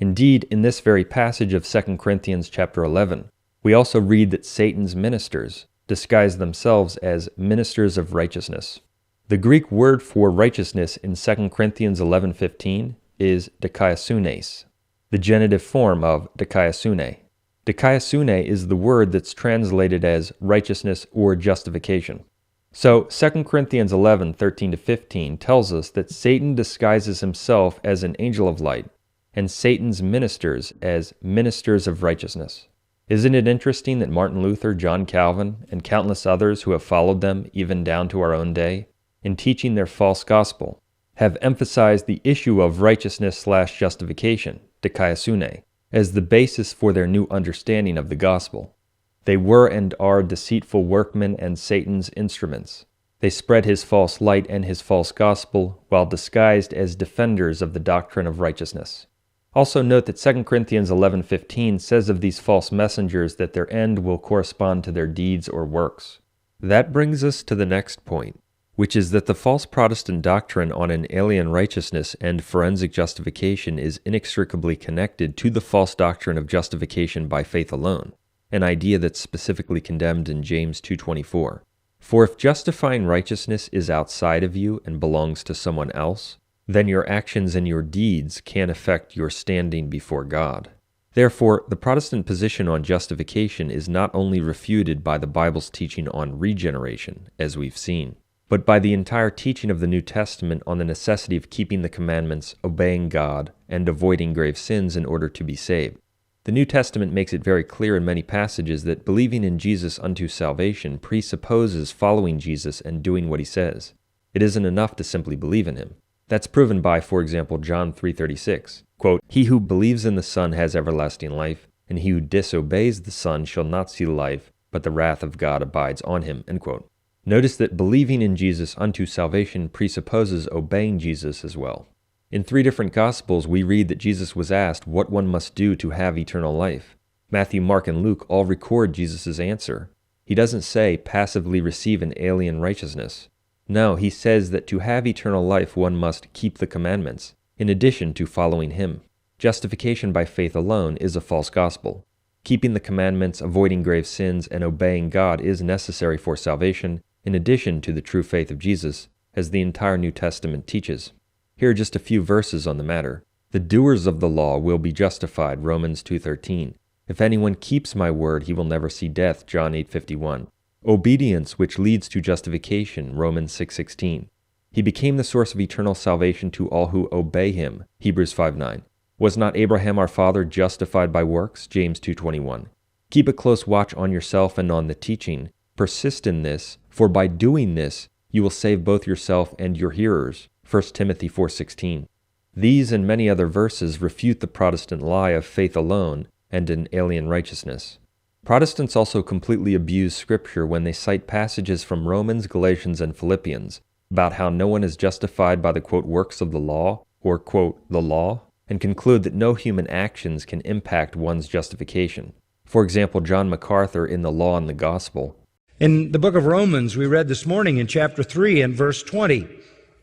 [SPEAKER 1] Indeed, in this very passage of 2 Corinthians chapter 11, we also read that Satan's ministers disguise themselves as ministers of righteousness. The Greek word for righteousness in 2 Corinthians 11:15 is dikaiosune, the genitive form of dikaiosune. Dikaiosune is the word that's translated as righteousness or justification. So 2 Corinthians 11:13-15 tells us that Satan disguises himself as an angel of light, and Satan's ministers as ministers of righteousness. Isn't it interesting that Martin Luther, John Calvin, and countless others who have followed them even down to our own day, in teaching their false gospel, have emphasized the issue of righteousness/justification, dikaiosune, as the basis for their new understanding of the gospel. They were and are deceitful workmen and Satan's instruments. They spread his false light and his false gospel while disguised as defenders of the doctrine of righteousness. Also note that 2 Corinthians 11:15 says of these false messengers that their end will correspond to their deeds or works. That brings us to the next point, which is that the false Protestant doctrine on an alien righteousness and forensic justification is inextricably connected to the false doctrine of justification by faith alone, an idea that's specifically condemned in James 2:24. For if justifying righteousness is outside of you and belongs to someone else, then your actions and your deeds can affect your standing before God. Therefore, the Protestant position on justification is not only refuted by the Bible's teaching on regeneration, as we've seen, but by the entire teaching of the New Testament on the necessity of keeping the commandments, obeying God, and avoiding grave sins in order to be saved. The New Testament makes it very clear in many passages that believing in Jesus unto salvation presupposes following Jesus and doing what he says. It isn't enough to simply believe in him. That's proven by, for example, John 3:36. Quote, "He who believes in the Son has everlasting life, and he who disobeys the Son shall not see life, but the wrath of God abides on him." End quote. Notice that believing in Jesus unto salvation presupposes obeying Jesus as well. In 3 different Gospels, we read that Jesus was asked what one must do to have eternal life. Matthew, Mark, and Luke all record Jesus' answer. He doesn't say passively receive an alien righteousness. No, he says that to have eternal life one must keep the commandments, in addition to following him. Justification by faith alone is a false gospel. Keeping the commandments, avoiding grave sins, and obeying God is necessary for salvation, in addition to the true faith of Jesus, as the entire New Testament teaches. Here are just a few verses on the matter. The doers of the law will be justified, Romans 2:13. If anyone keeps my word, he will never see death, John 8:51. Obedience which leads to justification, Romans 6:16. He became the source of eternal salvation to all who obey him, Hebrews 5:9. Was not Abraham our father justified by works, James 2:21. Keep a close watch on yourself and on the teaching. Persist in this, for by doing this you will save both yourself and your hearers, 1 Timothy 4:16. These and many other verses refute the Protestant lie of faith alone and an alien righteousness. Protestants also completely abuse Scripture when they cite passages from Romans, Galatians, and Philippians about how no one is justified by the, quote, works of the law, or, quote, the law, and conclude that no human actions can impact one's justification. For example, John MacArthur in The Law and the Gospel.
[SPEAKER 5] In the book of Romans, we read this morning in chapter 3 and verse 20,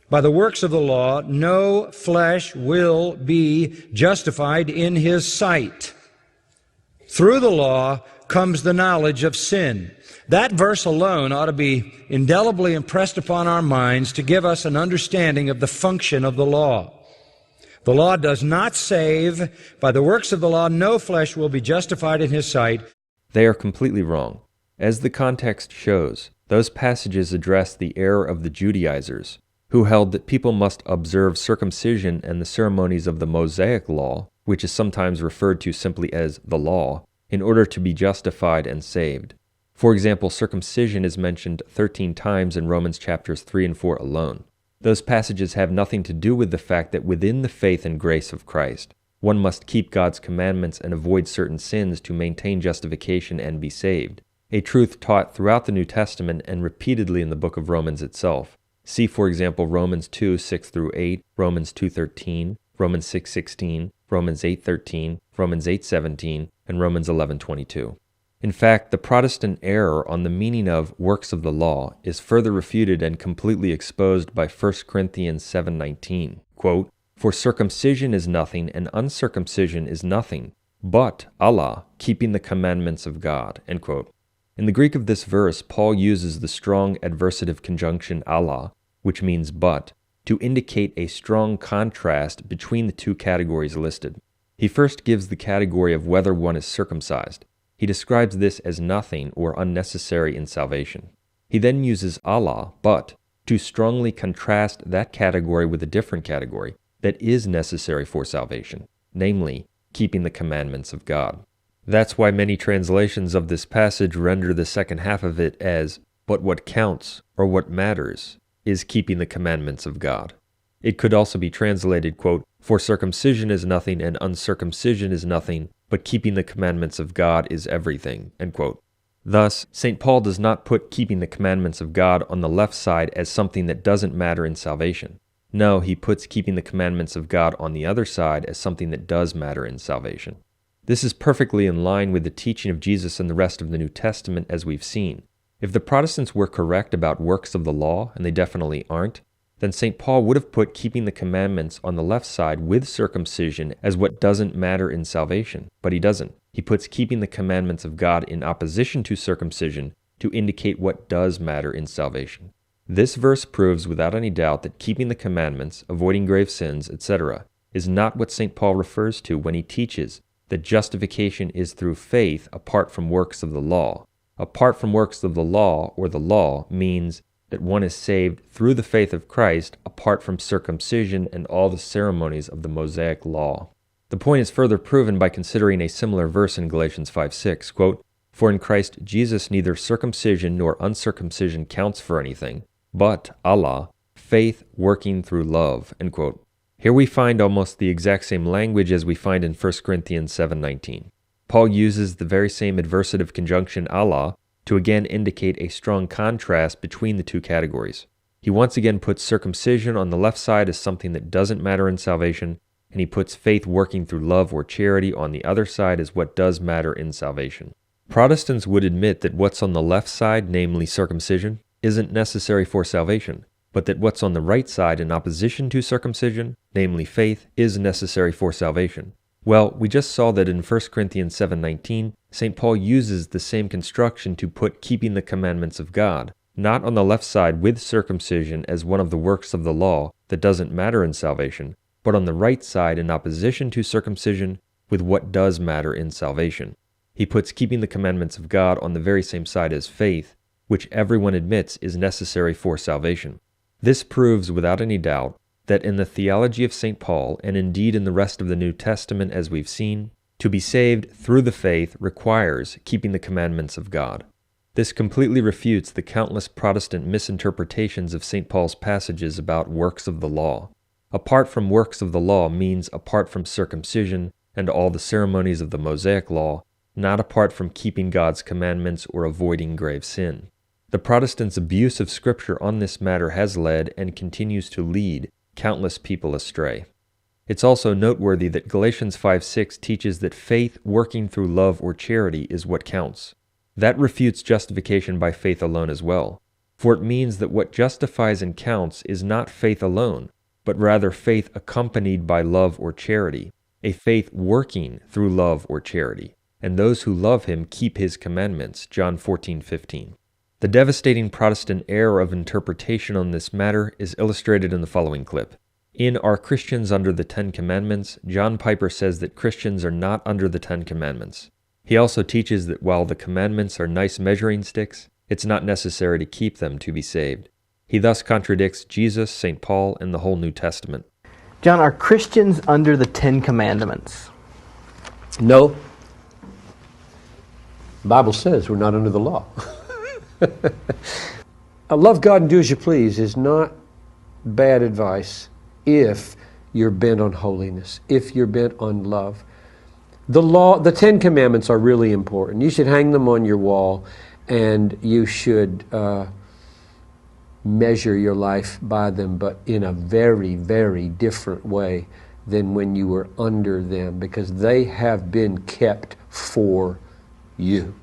[SPEAKER 5] by the works of the law, no flesh will be justified in his sight. Through the law comes the knowledge of sin. That verse alone ought to be indelibly impressed upon our minds to give us an understanding of the function of the law. The law does not save. By the works of the law, no flesh will be justified in his sight.
[SPEAKER 1] They are completely wrong. As the context shows, those passages address the error of the Judaizers, who held that people must observe circumcision and the ceremonies of the Mosaic law, which is sometimes referred to simply as the law, in order to be justified and saved. For example, circumcision is mentioned 13 times in Romans chapters 3 and 4 alone. Those passages have nothing to do with the fact that within the faith and grace of Christ, one must keep God's commandments and avoid certain sins to maintain justification and be saved, a truth taught throughout the New Testament and repeatedly in the book of Romans itself. See, for example, Romans 2, 6 through 8, Romans 2:13, Romans 6:16, Romans 8:13, Romans 8:17, and Romans 11:22. In fact, the Protestant error on the meaning of works of the law is further refuted and completely exposed by 1 Corinthians 7:19. Quote, "For circumcision is nothing, and uncircumcision is nothing, but Allah, keeping the commandments of God." End quote. In the Greek of this verse, Paul uses the strong adversative conjunction Allah, which means but, to indicate a strong contrast between the two categories listed. He first gives the category of whether one is circumcised. He describes this as nothing or unnecessary in salvation. He then uses Allah, but, to strongly contrast that category with a different category that is necessary for salvation, namely, keeping the commandments of God. That's why many translations of this passage render the second half of it as, but what counts, or what matters, is keeping the commandments of God. It could also be translated, quote, "For circumcision is nothing and uncircumcision is nothing, but keeping the commandments of God is everything." End quote. Thus, St. Paul does not put keeping the commandments of God on the left side as something that doesn't matter in salvation. No, he puts keeping the commandments of God on the other side as something that does matter in salvation. This is perfectly in line with the teaching of Jesus and the rest of the New Testament, as we've seen. If the Protestants were correct about works of the law, and they definitely aren't, then St. Paul would have put keeping the commandments on the left side with circumcision as what doesn't matter in salvation, but he doesn't. He puts keeping the commandments of God in opposition to circumcision to indicate what does matter in salvation. This verse proves without any doubt that keeping the commandments, avoiding grave sins, etc., is not what St. Paul refers to when he teaches that justification is through faith apart from works of the law. Apart from works of the law, or the law, means that one is saved through the faith of Christ apart from circumcision and all the ceremonies of the Mosaic law. The point is further proven by considering a similar verse in Galatians 5:6, quote, "For in Christ Jesus neither circumcision nor uncircumcision counts for anything, but Allah, faith working through love." End quote. Here we find almost the exact same language as we find in 1 Corinthians 7:19. Paul uses the very same adversative conjunction Allah to again indicate a strong contrast between the two categories. He once again puts circumcision on the left side as something that doesn't matter in salvation, and he puts faith working through love or charity on the other side as what does matter in salvation. Protestants would admit that what's on the left side, namely circumcision, isn't necessary for salvation, but that what's on the right side in opposition to circumcision, namely faith, is necessary for salvation. Well, we just saw that in 1 Corinthians 7:19, St. Paul uses the same construction to put keeping the commandments of God, not on the left side with circumcision as one of the works of the law that doesn't matter in salvation, but on the right side in opposition to circumcision with what does matter in salvation. He puts keeping the commandments of God on the very same side as faith, which everyone admits is necessary for salvation. This proves without any doubt that in the theology of St. Paul, and indeed in the rest of the New Testament as we've seen, to be saved through the faith requires keeping the commandments of God. This completely refutes the countless Protestant misinterpretations of St. Paul's passages about works of the law. Apart from works of the law means apart from circumcision and all the ceremonies of the Mosaic law, not apart from keeping God's commandments or avoiding grave sin. The Protestants' abuse of Scripture on this matter has led, and continues to lead, countless people astray. It's also noteworthy that Galatians 5:6 teaches that faith working through love or charity is what counts. That refutes justification by faith alone as well, for it means that what justifies and counts is not faith alone, but rather faith accompanied by love or charity, a faith working through love or charity. And those who love him keep his commandments, John 14:15. The devastating Protestant error of interpretation on this matter is illustrated in the following clip. In Are Christians Under the Ten Commandments, John Piper says that Christians are not under the Ten Commandments. He also teaches that while the commandments are nice measuring sticks, it's not necessary to keep them to be saved. He thus contradicts Jesus, St. Paul, and the whole New Testament.
[SPEAKER 7] John, are Christians under the Ten Commandments?
[SPEAKER 2] No. The Bible says we're not under the law. Love God and do as you please is not bad advice if you're bent on holiness, if you're bent on love. The law, the Ten Commandments are really important. You should hang them on your wall, and you should measure your life by them, but in a very, very different way than when you were under them, because they have been kept for you.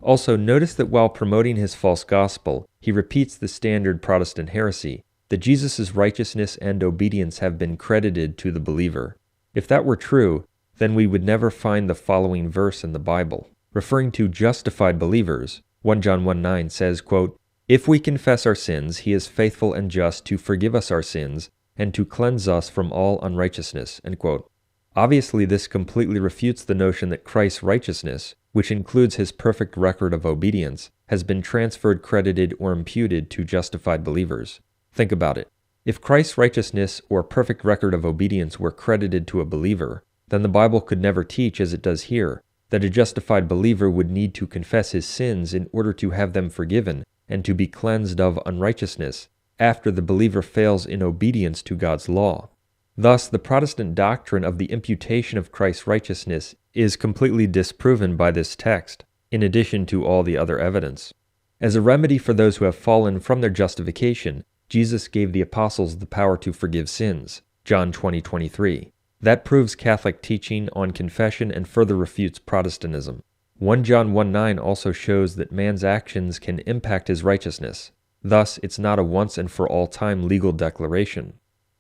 [SPEAKER 1] Also, notice that while promoting his false gospel, he repeats the standard Protestant heresy, that Jesus' righteousness and obedience have been credited to the believer. If that were true, then we would never find the following verse in the Bible. Referring to justified believers, 1 John 1:9 says, quote, "If we confess our sins, he is faithful and just to forgive us our sins and to cleanse us from all unrighteousness." End quote. Obviously, this completely refutes the notion that Christ's righteousness, which includes his perfect record of obedience, has been transferred, credited, or imputed to justified believers. Think about it. If Christ's righteousness or perfect record of obedience were credited to a believer, then the Bible could never teach, as it does here, that a justified believer would need to confess his sins in order to have them forgiven and to be cleansed of unrighteousness after the believer fails in obedience to God's law. Thus, the Protestant doctrine of the imputation of Christ's righteousness is completely disproven by this text, in addition to all the other evidence. As a remedy for those who have fallen from their justification, Jesus gave the apostles the power to forgive sins, John 20:23. That proves Catholic teaching on confession and further refutes Protestantism. 1 John 1:9 also shows that man's actions can impact his righteousness. Thus, it's not a once and for all time legal declaration.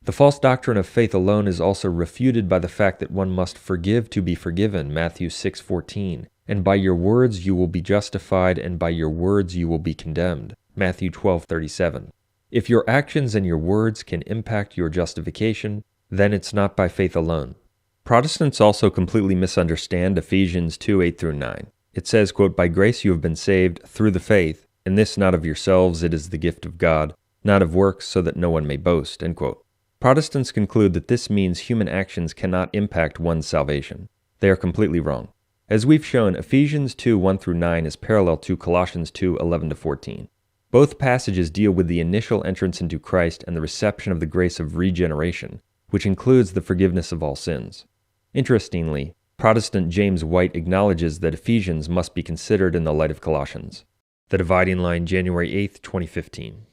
[SPEAKER 1] The false doctrine of faith alone is also refuted by the fact that one must forgive to be forgiven, Matthew 6:14, and by your words you will be justified, and by your words you will be condemned, Matthew 12:37. If your actions and your words can impact your justification, then it's not by faith alone. Protestants also completely misunderstand Ephesians 2:8-9. It says, quote, "By grace you have been saved through the faith, and this not of yourselves, it is the gift of God, not of works, so that no one may boast." End quote. Protestants conclude that this means human actions cannot impact one's salvation. They are completely wrong. As we've shown, Ephesians 2:1-9 is parallel to Colossians 2:11-14. Both passages deal with the initial entrance into Christ and the reception of the grace of regeneration, which includes the forgiveness of all sins. Interestingly, Protestant James White acknowledges that Ephesians must be considered in the light of Colossians. The Dividing Line, January 8th, 2015.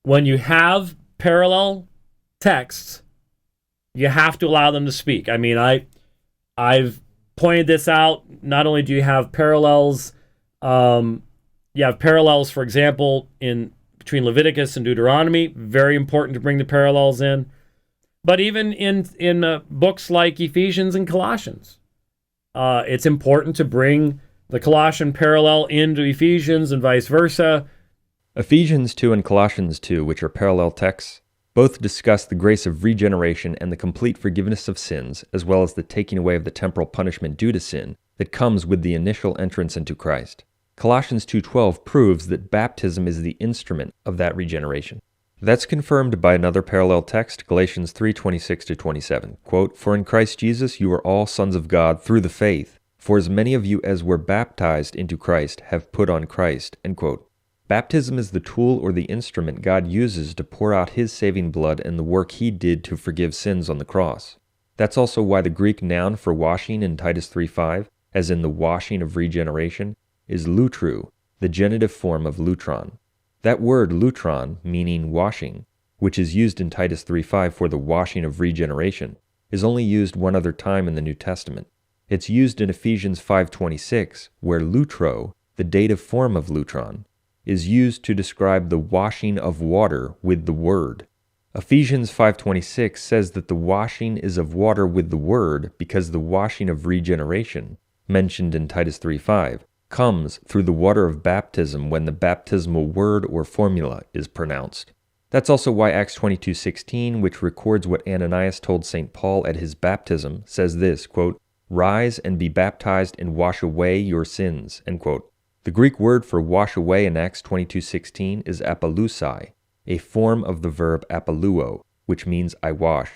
[SPEAKER 8] When you have parallel texts, you have to allow them to speak. I mean, I've pointed this out. Not only do you have parallels, you have parallels, for example, between Leviticus and Deuteronomy. Very important to bring the parallels in. But even in books like Ephesians and Colossians, it's important to bring the Colossian parallel into Ephesians and vice versa.
[SPEAKER 1] Ephesians 2 and Colossians 2, which are parallel texts, both discuss the grace of regeneration and the complete forgiveness of sins, as well as the taking away of the temporal punishment due to sin that comes with the initial entrance into Christ. Colossians 2:12 proves that baptism is the instrument of that regeneration. That's confirmed by another parallel text, Galatians 3:26-27. Quote, "For in Christ Jesus you are all sons of God through the faith, for as many of you as were baptized into Christ have put on Christ." End quote. Baptism is the tool or the instrument God uses to pour out his saving blood and the work he did to forgive sins on the cross. That's also why the Greek noun for washing in Titus 3:5, as in the washing of regeneration, is lutru, the genitive form of lutron. That word lutron, meaning washing, which is used in Titus 3:5 for the washing of regeneration, is only used one other time in the New Testament. It's used in Ephesians 5:26, where lutro, the dative form of lutron, is used to describe the washing of water with the Word. Ephesians 5:26 says that the washing is of water with the Word because the washing of regeneration, mentioned in Titus 3:5, comes through the water of baptism when the baptismal word or formula is pronounced. That's also why Acts 22:16, which records what Ananias told St. Paul at his baptism, says this, quote, "Rise and be baptized and wash away your sins," end quote. The Greek word for wash away in Acts 22:16 is apolusai, a form of the verb apoluo, which means I wash.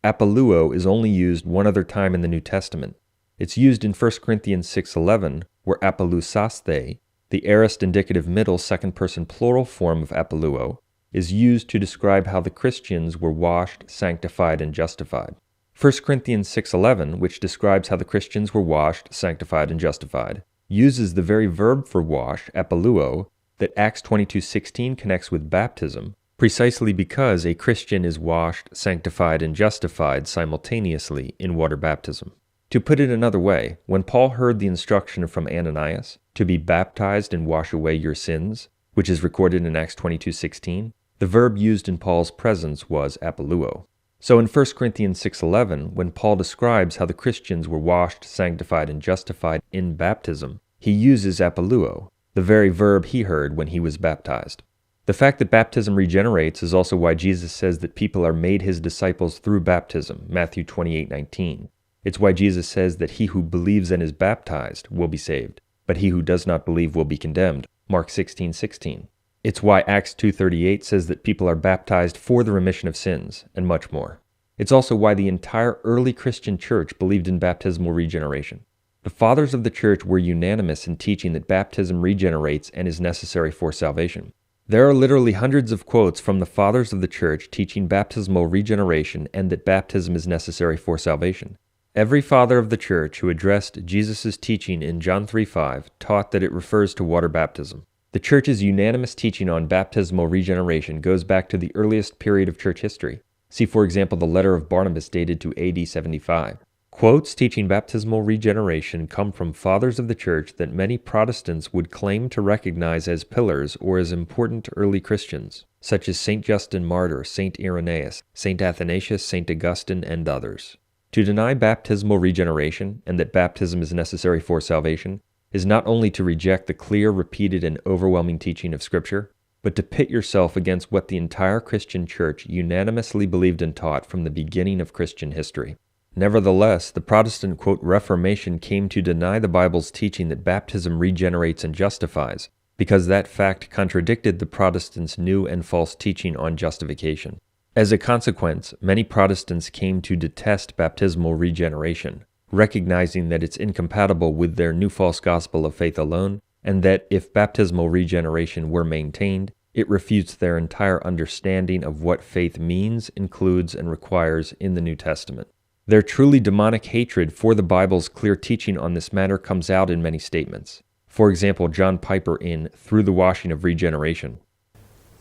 [SPEAKER 1] Apoluo is only used one other time in the New Testament. It's used in 1 Corinthians 6:11, where apolusaste, the aorist indicative middle second-person plural form of apoluo, is used to describe how the Christians were washed, sanctified, and justified. 1 Corinthians 6:11, which describes how the Christians were washed, sanctified, and justified, uses the very verb for wash, apoluo, that Acts 22:16 connects with baptism, precisely because a Christian is washed, sanctified, and justified simultaneously in water baptism. To put it another way, when Paul heard the instruction from Ananias to be baptized and wash away your sins, which is recorded in Acts 22:16, the verb used in Paul's presence was apoluo. So in 1 Corinthians 6:11, when Paul describes how the Christians were washed, sanctified, and justified in baptism, he uses apoluo, the very verb he heard when he was baptized. The fact that baptism regenerates is also why Jesus says that people are made his disciples through baptism, Matthew 28:19. It's why Jesus says that he who believes and is baptized will be saved, but he who does not believe will be condemned, Mark 16:16. It's why Acts 2:38 says that people are baptized for the remission of sins, and much more. It's also why the entire early Christian church believed in baptismal regeneration. The fathers of the church were unanimous in teaching that baptism regenerates and is necessary for salvation. There are literally hundreds of quotes from the fathers of the church teaching baptismal regeneration and that baptism is necessary for salvation. Every father of the church who addressed Jesus' teaching in John 3:5 taught that it refers to water baptism. The church's unanimous teaching on baptismal regeneration goes back to the earliest period of church history. See, for example, the letter of Barnabas dated to AD 75. Quotes teaching baptismal regeneration come from fathers of the church that many Protestants would claim to recognize as pillars or as important early Christians, such as St. Justin Martyr, St. Irenaeus, St. Athanasius, St. Augustine, and others. To deny baptismal regeneration and that baptism is necessary for salvation is not only to reject the clear, repeated, and overwhelming teaching of Scripture, but to pit yourself against what the entire Christian church unanimously believed and taught from the beginning of Christian history. Nevertheless, the Protestant, quote, Reformation came to deny the Bible's teaching that baptism regenerates and justifies, because that fact contradicted the Protestants' new and false teaching on justification. As a consequence, many Protestants came to detest baptismal regeneration, recognizing that it's incompatible with their new false gospel of faith alone, and that if baptismal regeneration were maintained, it refutes their entire understanding of what faith means, includes, and requires in the New Testament. Their truly demonic hatred for the Bible's clear teaching on this matter comes out in many statements. For example, John Piper in Through the Washing of Regeneration.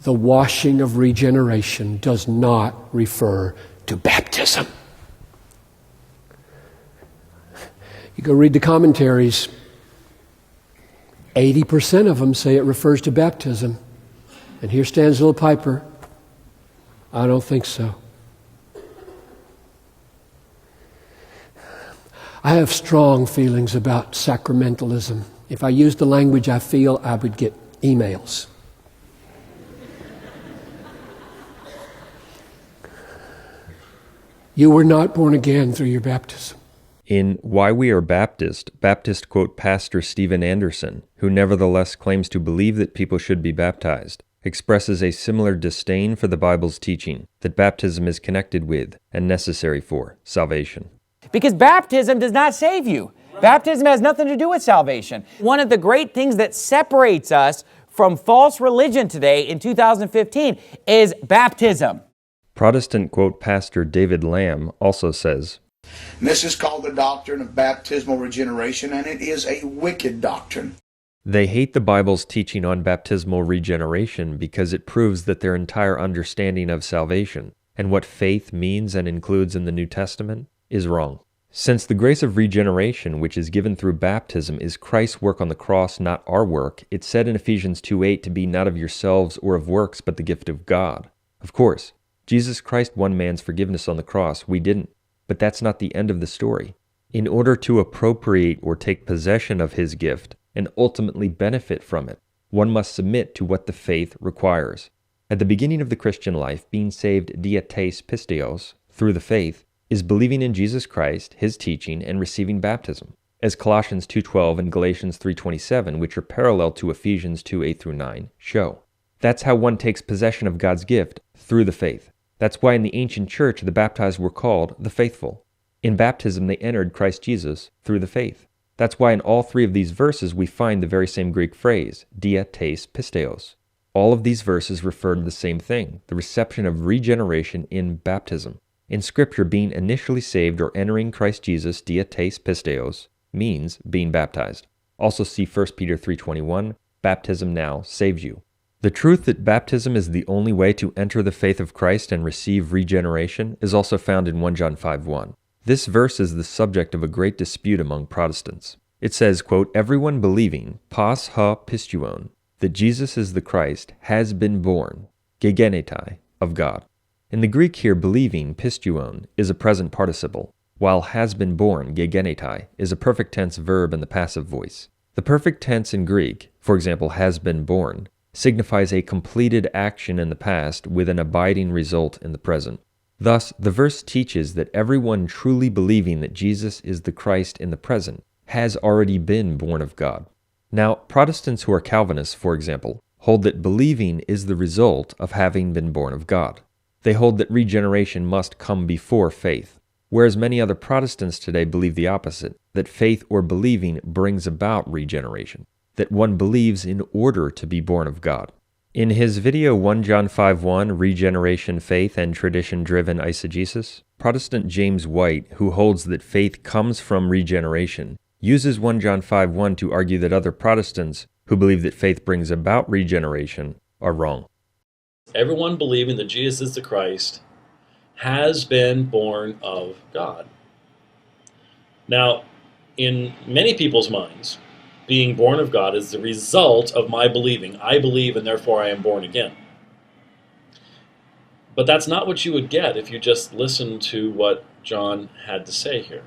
[SPEAKER 9] The washing of regeneration does not refer to baptism. You go read the commentaries. 80% of them say it refers to baptism. And here stands little Piper. I don't think so. I have strong feelings about sacramentalism. If I used the language I feel, I would get emails. You were not born again through your baptism.
[SPEAKER 1] In Why We Are Baptist, quote Pastor Stephen Anderson, who nevertheless claims to believe that people should be baptized, expresses a similar disdain for the Bible's teaching that baptism is connected with and necessary for salvation.
[SPEAKER 10] Because baptism does not save you. Baptism has nothing to do with salvation. One of the great things that separates us from false religion today in 2015 is baptism.
[SPEAKER 1] Protestant, quote, Pastor David Lamb also says,
[SPEAKER 11] This is called the doctrine of baptismal regeneration, and it is a wicked doctrine.
[SPEAKER 1] They hate the Bible's teaching on baptismal regeneration because it proves that their entire understanding of salvation, and what faith means and includes in the New Testament is wrong. Since the grace of regeneration, which is given through baptism, is Christ's work on the cross, not our work, it's said in Ephesians 2:8 to be not of yourselves or of works, but the gift of God. Of course, Jesus Christ won man's forgiveness on the cross. We didn't. But that's not the end of the story. In order to appropriate or take possession of his gift and ultimately benefit from it, one must submit to what the faith requires. At the beginning of the Christian life, being saved dia tes pisteos, through the faith, is believing in Jesus Christ, his teaching, and receiving baptism, as Colossians 2:12 and Galatians 3:27, which are parallel to Ephesians 2:8-9, show. That's how one takes possession of God's gift, through the faith. That's why in the ancient church the baptized were called the faithful. In baptism they entered Christ Jesus through the faith. That's why in all three of these verses we find the very same Greek phrase, dia tes pisteos. All of these verses refer to the same thing, the reception of regeneration in baptism. In Scripture, being initially saved or entering Christ Jesus dia tes pisteos means being baptized. Also see 1 Peter 3:21, baptism now saves you. The truth that baptism is the only way to enter the faith of Christ and receive regeneration is also found in 1 John 5:1. This verse is the subject of a great dispute among Protestants. It says, quote, everyone believing, pas ha pistuon, that Jesus is the Christ, has been born, gegenetai, of God. In the Greek here, believing, pistuon, is a present participle, while has been born, gegenetai, is a perfect tense verb in the passive voice. The perfect tense in Greek, for example, has been born, signifies a completed action in the past with an abiding result in the present. Thus, the verse teaches that everyone truly believing that Jesus is the Christ in the present has already been born of God. Now, Protestants who are Calvinists, for example, hold that believing is the result of having been born of God. They hold that regeneration must come before faith, whereas many other Protestants today believe the opposite, that faith or believing brings about regeneration, that one believes in order to be born of God. In his video 1 John 5:1, Regeneration, Faith, and Tradition-Driven Eisegesis, Protestant James White, who holds that faith comes from regeneration, uses 1 John 5:1 to argue that other Protestants who believe that faith brings about regeneration are wrong.
[SPEAKER 8] Everyone believing that Jesus is the Christ has been born of God. Now, in many people's minds, being born of God is the result of my believing. I believe and therefore I am born again. But that's not what you would get if you just listened to what John had to say here.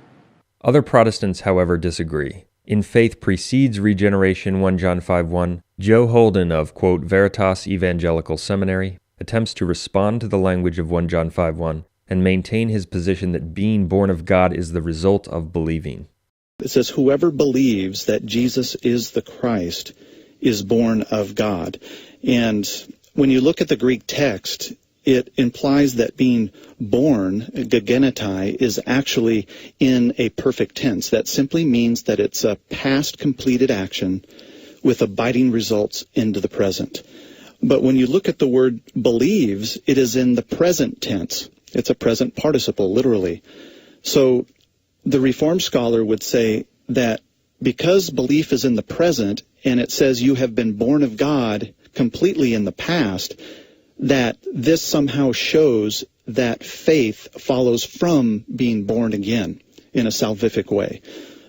[SPEAKER 1] Other Protestants, however, disagree. In Faith Precedes Regeneration 1 John 5:1, Joe Holden of, quote, Veritas Evangelical Seminary attempts to respond to the language of 1 John 5:1 and maintain his position that being born of God is the result of believing.
[SPEAKER 12] It says, whoever believes that Jesus is the Christ is born of God. And when you look at the Greek text, it implies that being born, gegenetai, is actually in a perfect tense. That simply means that it's a past completed action with abiding results into the present. But when you look at the word believes, it is in the present tense. It's a present participle, literally. So the Reformed scholar would say that because belief is in the present, and it says you have been born of God completely in the past, that this somehow shows that faith follows from being born again in a salvific way.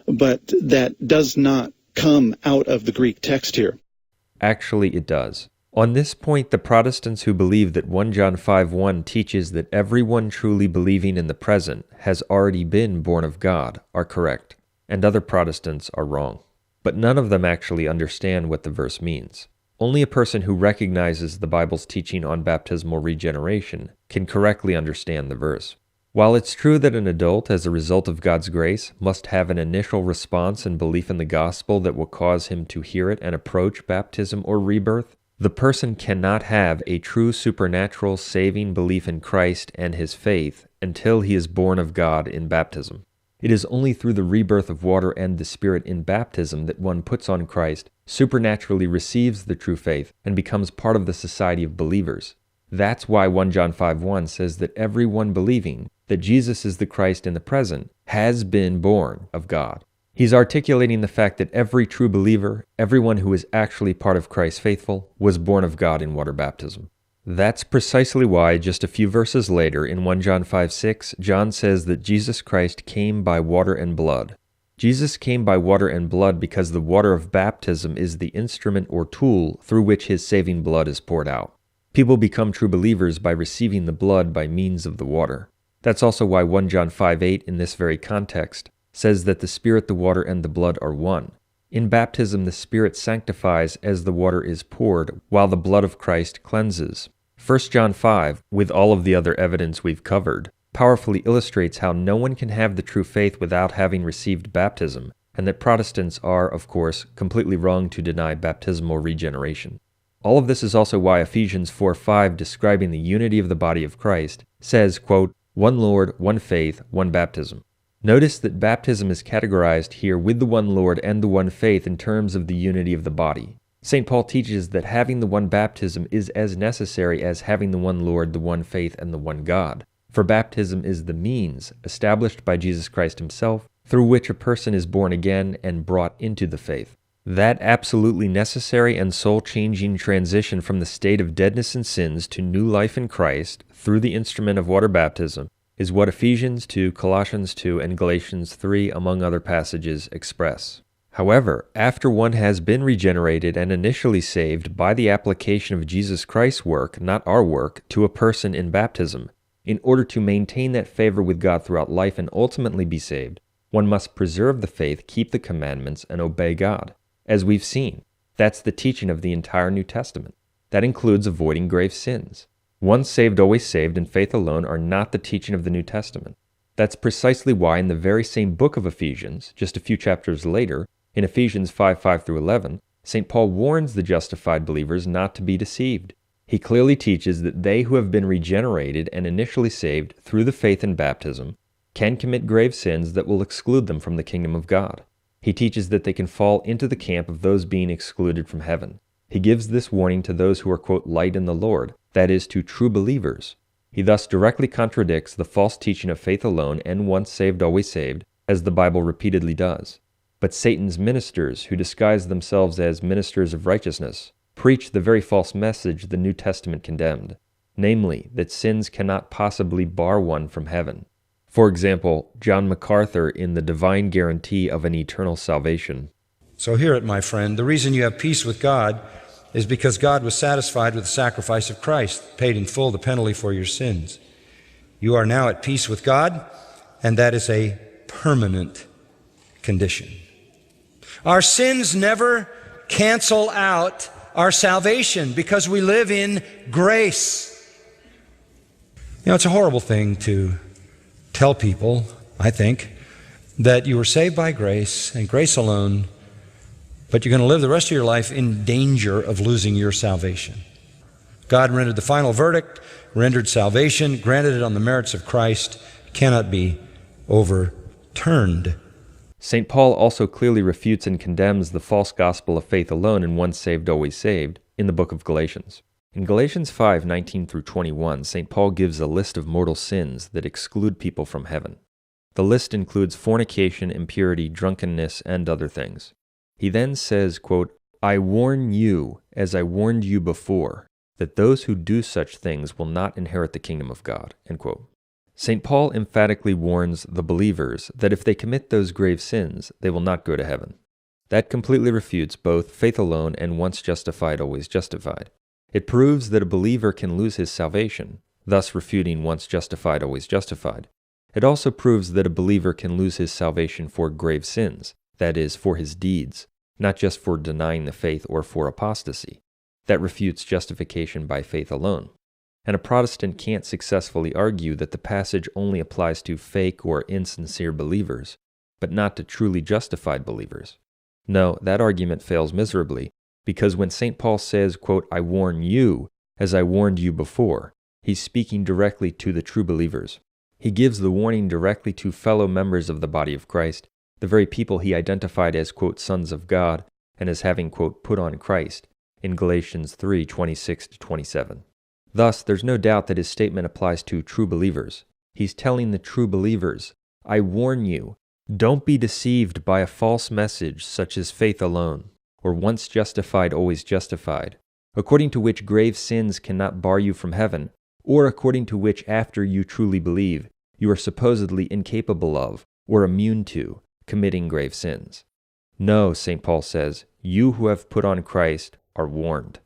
[SPEAKER 12] But that does not come out of the Greek text here.
[SPEAKER 1] Actually, it does. On this point, the Protestants who believe that 1 John 5:1 teaches that everyone truly believing in the present has already been born of God are correct, and other Protestants are wrong. But none of them actually understand what the verse means. Only a person who recognizes the Bible's teaching on baptismal regeneration can correctly understand the verse. While it's true that an adult, as a result of God's grace, must have an initial response and belief in the gospel that will cause him to hear it and approach baptism or rebirth, the person cannot have a true supernatural saving belief in Christ and his faith until he is born of God in baptism. It is only through the rebirth of water and the Spirit in baptism that one puts on Christ, supernaturally receives the true faith, and becomes part of the society of believers. That's why 1 John 5:1 says that everyone believing that Jesus is the Christ in the present has been born of God. He's articulating the fact that every true believer, everyone who is actually part of Christ's faithful, was born of God in water baptism. That's precisely why, just a few verses later, in 1 John 5:6, John says that Jesus Christ came by water and blood. Jesus came by water and blood because the water of baptism is the instrument or tool through which his saving blood is poured out. People become true believers by receiving the blood by means of the water. That's also why 1 John 5:8 in this very context says that the Spirit, the water, and the blood are one. In baptism, the Spirit sanctifies as the water is poured, while the blood of Christ cleanses. 1 John 5, with all of the other evidence we've covered, powerfully illustrates how no one can have the true faith without having received baptism, and that Protestants are, of course, completely wrong to deny baptismal regeneration. All of this is also why Ephesians 4:5, describing the unity of the body of Christ, says, quote, "One Lord, one faith, one baptism." Notice that baptism is categorized here with the one Lord and the one faith in terms of the unity of the body. St. Paul teaches that having the one baptism is as necessary as having the one Lord, the one faith, and the one God. For baptism is the means, established by Jesus Christ himself, through which a person is born again and brought into the faith. That absolutely necessary and soul-changing transition from the state of deadness and sins to new life in Christ through the instrument of water baptism is what Ephesians 2, Colossians 2, and Galatians 3, among other passages, express. However, after one has been regenerated and initially saved by the application of Jesus Christ's work, not our work, to a person in baptism, in order to maintain that favor with God throughout life and ultimately be saved, one must preserve the faith, keep the commandments, and obey God. As we've seen, that's the teaching of the entire New Testament. That includes avoiding grave sins. Once saved, always saved, and faith alone are not the teaching of the New Testament. That's precisely why in the very same book of Ephesians, just a few chapters later, in Ephesians 5:5-11, St. Paul warns the justified believers not to be deceived. He clearly teaches that they who have been regenerated and initially saved through the faith in baptism can commit grave sins that will exclude them from the kingdom of God. He teaches that they can fall into the camp of those being excluded from heaven. He gives this warning to those who are, quote, light in the Lord, that is, to true believers. He thus directly contradicts the false teaching of faith alone and once saved, always saved, as the Bible repeatedly does. But Satan's ministers, who disguise themselves as ministers of righteousness, preach the very false message the New Testament condemned, namely, that sins cannot possibly bar one from heaven. For example, John MacArthur in The Divine Guarantee of an Eternal Salvation.
[SPEAKER 13] So hear it, my friend. The reason you have peace with God is because God was satisfied with the sacrifice of Christ, paid in full the penalty for your sins. You are now at peace with God, and that is a permanent condition. Our sins never cancel out our salvation because we live in grace. You know, it's a horrible thing to tell people, I think, that you were saved by grace and grace alone, but you're going to live the rest of your life in danger of losing your salvation. God rendered the final verdict, rendered salvation, granted it on the merits of Christ, cannot be overturned.
[SPEAKER 1] St. Paul also clearly refutes and condemns the false gospel of faith alone and once saved, always saved in the book of Galatians. In Galatians 5:19-21, St. Paul gives a list of mortal sins that exclude people from heaven. The list includes fornication, impurity, drunkenness, and other things. He then says, quote, "I warn you, as I warned you before, that those who do such things will not inherit the kingdom of God." End quote. St. Paul emphatically warns the believers that if they commit those grave sins, they will not go to heaven. That completely refutes both faith alone and once justified, always justified. It proves that a believer can lose his salvation, thus refuting once justified, always justified. It also proves that a believer can lose his salvation for grave sins, that is, for his deeds, not just for denying the faith or for apostasy. That refutes justification by faith alone. And a Protestant can't successfully argue that the passage only applies to fake or insincere believers, but not to truly justified believers. No, that argument fails miserably, because when St. Paul says, quote, "I warn you, as I warned you before," he's speaking directly to the true believers. He gives the warning directly to fellow members of the body of Christ, the very people he identified as, quote, sons of God, and as having, quote, put on Christ, in Galatians 3:26-27. Thus, there's no doubt that his statement applies to true believers. He's telling the true believers, "I warn you, don't be deceived by a false message such as faith alone, or once justified, always justified, according to which grave sins cannot bar you from heaven, or according to which after you truly believe, you are supposedly incapable of, or immune to, committing grave sins. No, St. Paul says, you who have put on Christ are warned.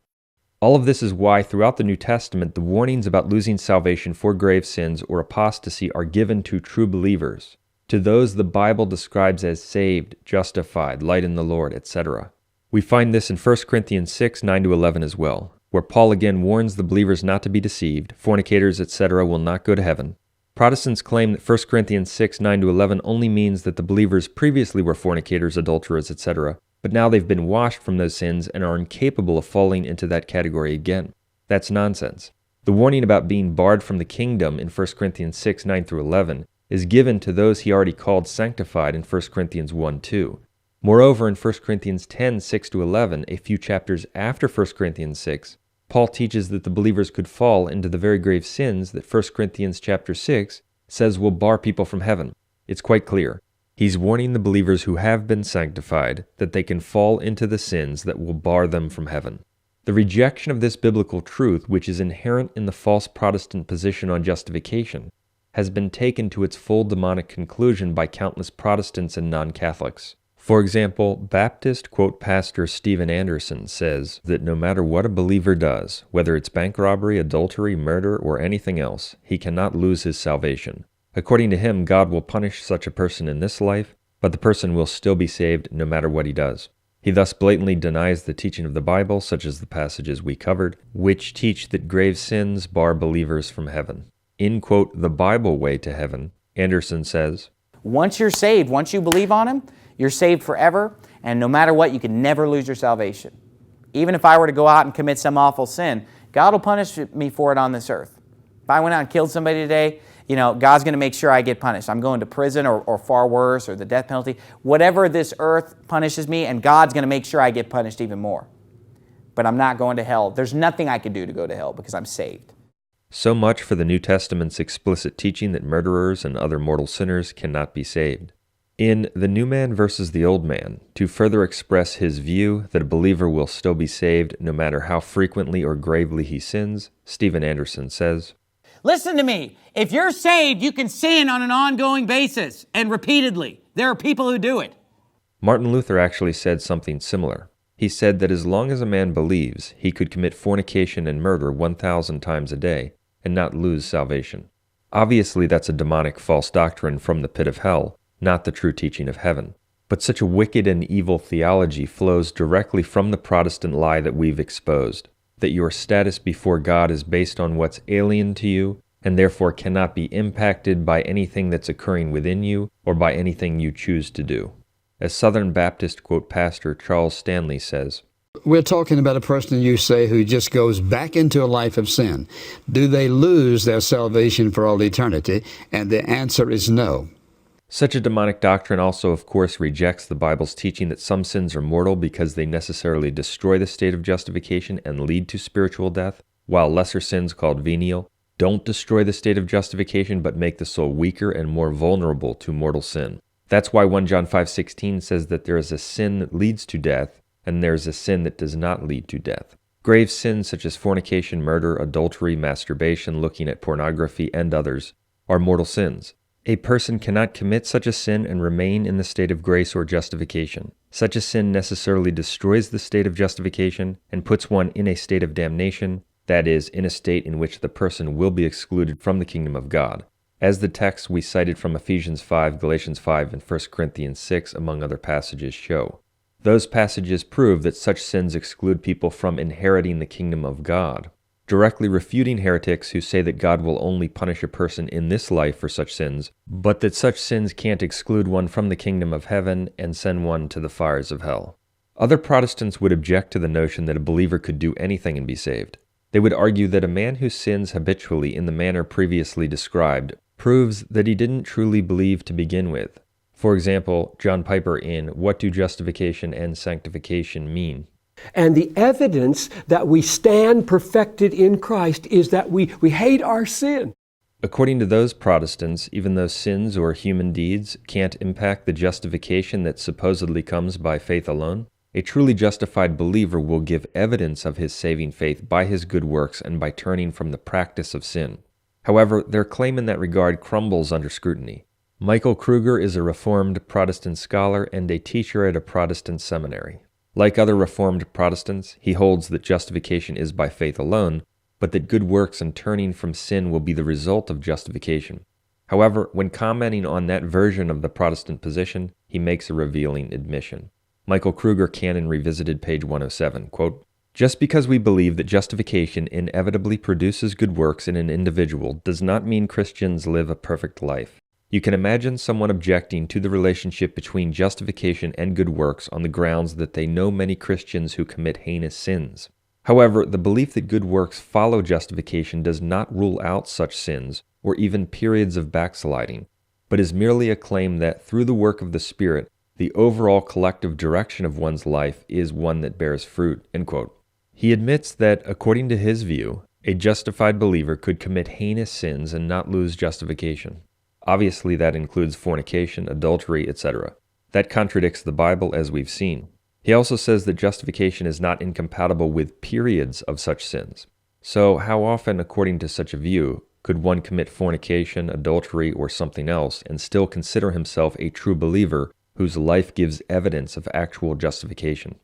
[SPEAKER 1] All of this is why throughout the New Testament the warnings about losing salvation for grave sins or apostasy are given to true believers, to those the Bible describes as saved, justified, light in the Lord, etc. We find this in 1 Corinthians 6, 9-11 as well, where Paul again warns the believers not to be deceived, fornicators, etc. will not go to heaven. Protestants claim that 1 Corinthians 6, 9-11 only means that the believers previously were fornicators, adulterers, etc., but now they've been washed from those sins and are incapable of falling into that category again. That's nonsense. The warning about being barred from the kingdom in 1 Corinthians 6, 9-11 is given to those he already called sanctified in 1 Corinthians 1, 2. Moreover, in 1 Corinthians 10, 6-11, a few chapters after 1 Corinthians 6, Paul teaches that the believers could fall into the very grave sins that 1 Corinthians chapter 6 says will bar people from heaven. It's quite clear. He's warning the believers who have been sanctified that they can fall into the sins that will bar them from heaven. The rejection of this biblical truth, which is inherent in the false Protestant position on justification, has been taken to its full demonic conclusion by countless Protestants and non-Catholics. For example, Baptist pastor Steven Anderson says that no matter what a believer does, whether it's bank robbery, adultery, murder, or anything else, he cannot lose his salvation. According to him, God will punish such a person in this life, but the person will still be saved no matter what he does. He thus blatantly denies the teaching of the Bible, such as the passages we covered, which teach that grave sins bar believers from heaven. In, the Bible way to heaven, Anderson says,
[SPEAKER 10] once you're saved, once you believe on Him, you're saved forever, and no matter what, you can never lose your salvation. Even if I were to go out and commit some awful sin, God will punish me for it on this earth. If I went out and killed somebody today, God's going to make sure I get punished. I'm going to prison or far worse, or the death penalty. Whatever this earth punishes me, and God's going to make sure I get punished even more. But I'm not going to hell. There's nothing I can do to go to hell because I'm saved.
[SPEAKER 1] So much for the New Testament's explicit teaching that murderers and other mortal sinners cannot be saved. In The New Man versus the Old Man, to further express his view that a believer will still be saved no matter how frequently or gravely he sins, Steven Anderson says,
[SPEAKER 10] listen to me. If you're saved, you can sin on an ongoing basis and repeatedly. There are people who do it.
[SPEAKER 1] Martin Luther actually said something similar. He said that as long as a man believes, he could commit fornication and murder 1,000 times a day and not lose salvation. Obviously, that's a demonic false doctrine from the pit of hell, not the true teaching of heaven. But such a wicked and evil theology flows directly from the Protestant lie that we've exposed, that your status before God is based on what's alien to you, and therefore cannot be impacted by anything that's occurring within you or by anything you choose to do. As Southern Baptist pastor Charles Stanley says,
[SPEAKER 14] we're talking about a person, you say, who just goes back into a life of sin. Do they lose their salvation for all eternity? And the answer is no.
[SPEAKER 1] Such a demonic doctrine also, of course, rejects the Bible's teaching that some sins are mortal because they necessarily destroy the state of justification and lead to spiritual death, while lesser sins called venial don't destroy the state of justification but make the soul weaker and more vulnerable to mortal sin. That's why 1 John 5:16 says that there is a sin that leads to death and there is a sin that does not lead to death. Grave sins such as fornication, murder, adultery, masturbation, looking at pornography, and others are mortal sins. A person cannot commit such a sin and remain in the state of grace or justification. Such a sin necessarily destroys the state of justification and puts one in a state of damnation, that is, in a state in which the person will be excluded from the kingdom of God, as the texts we cited from Ephesians 5, Galatians 5, and 1 Corinthians 6, among other passages, show. Those passages prove that such sins exclude people from inheriting the kingdom of God, directly refuting heretics who say that God will only punish a person in this life for such sins, but that such sins can't exclude one from the kingdom of heaven and send one to the fires of hell. Other Protestants would object to the notion that a believer could do anything and be saved. They would argue that a man who sins habitually in the manner previously described proves that he didn't truly believe to begin with. For example, John Piper in What Do Justification and Sanctification Mean?
[SPEAKER 9] And the evidence that we stand perfected in Christ is that we hate our sin.
[SPEAKER 1] According to those Protestants, even though sins or human deeds can't impact the justification that supposedly comes by faith alone, A truly justified believer will give evidence of his saving faith by his good works and by turning from the practice of sin. However, their claim in that regard crumbles under scrutiny. Michael Kruger is a Reformed Protestant scholar and a teacher at a Protestant seminary. Like other Reformed Protestants, he holds that justification is by faith alone, but that good works and turning from sin will be the result of justification. However, when commenting on that version of the Protestant position, he makes a revealing admission. Michael Kruger, Canon Revisited, page 107, quote, "Just because we believe that justification inevitably produces good works in an individual does not mean Christians live a perfect life. You can imagine someone objecting to the relationship between justification and good works on the grounds that they know many Christians who commit heinous sins. However, the belief that good works follow justification does not rule out such sins or even periods of backsliding, but is merely a claim that through the work of the Spirit, the overall collective direction of one's life is one that bears fruit." End quote. He admits that, according to his view, a justified believer could commit heinous sins and not lose justification. Obviously, that includes fornication, adultery, etc. That contradicts the Bible, as we've seen. He also says that justification is not incompatible with periods of such sins. So, how often, according to such a view, could one commit fornication, adultery, or something else and still consider himself a true believer whose life gives evidence of actual justification?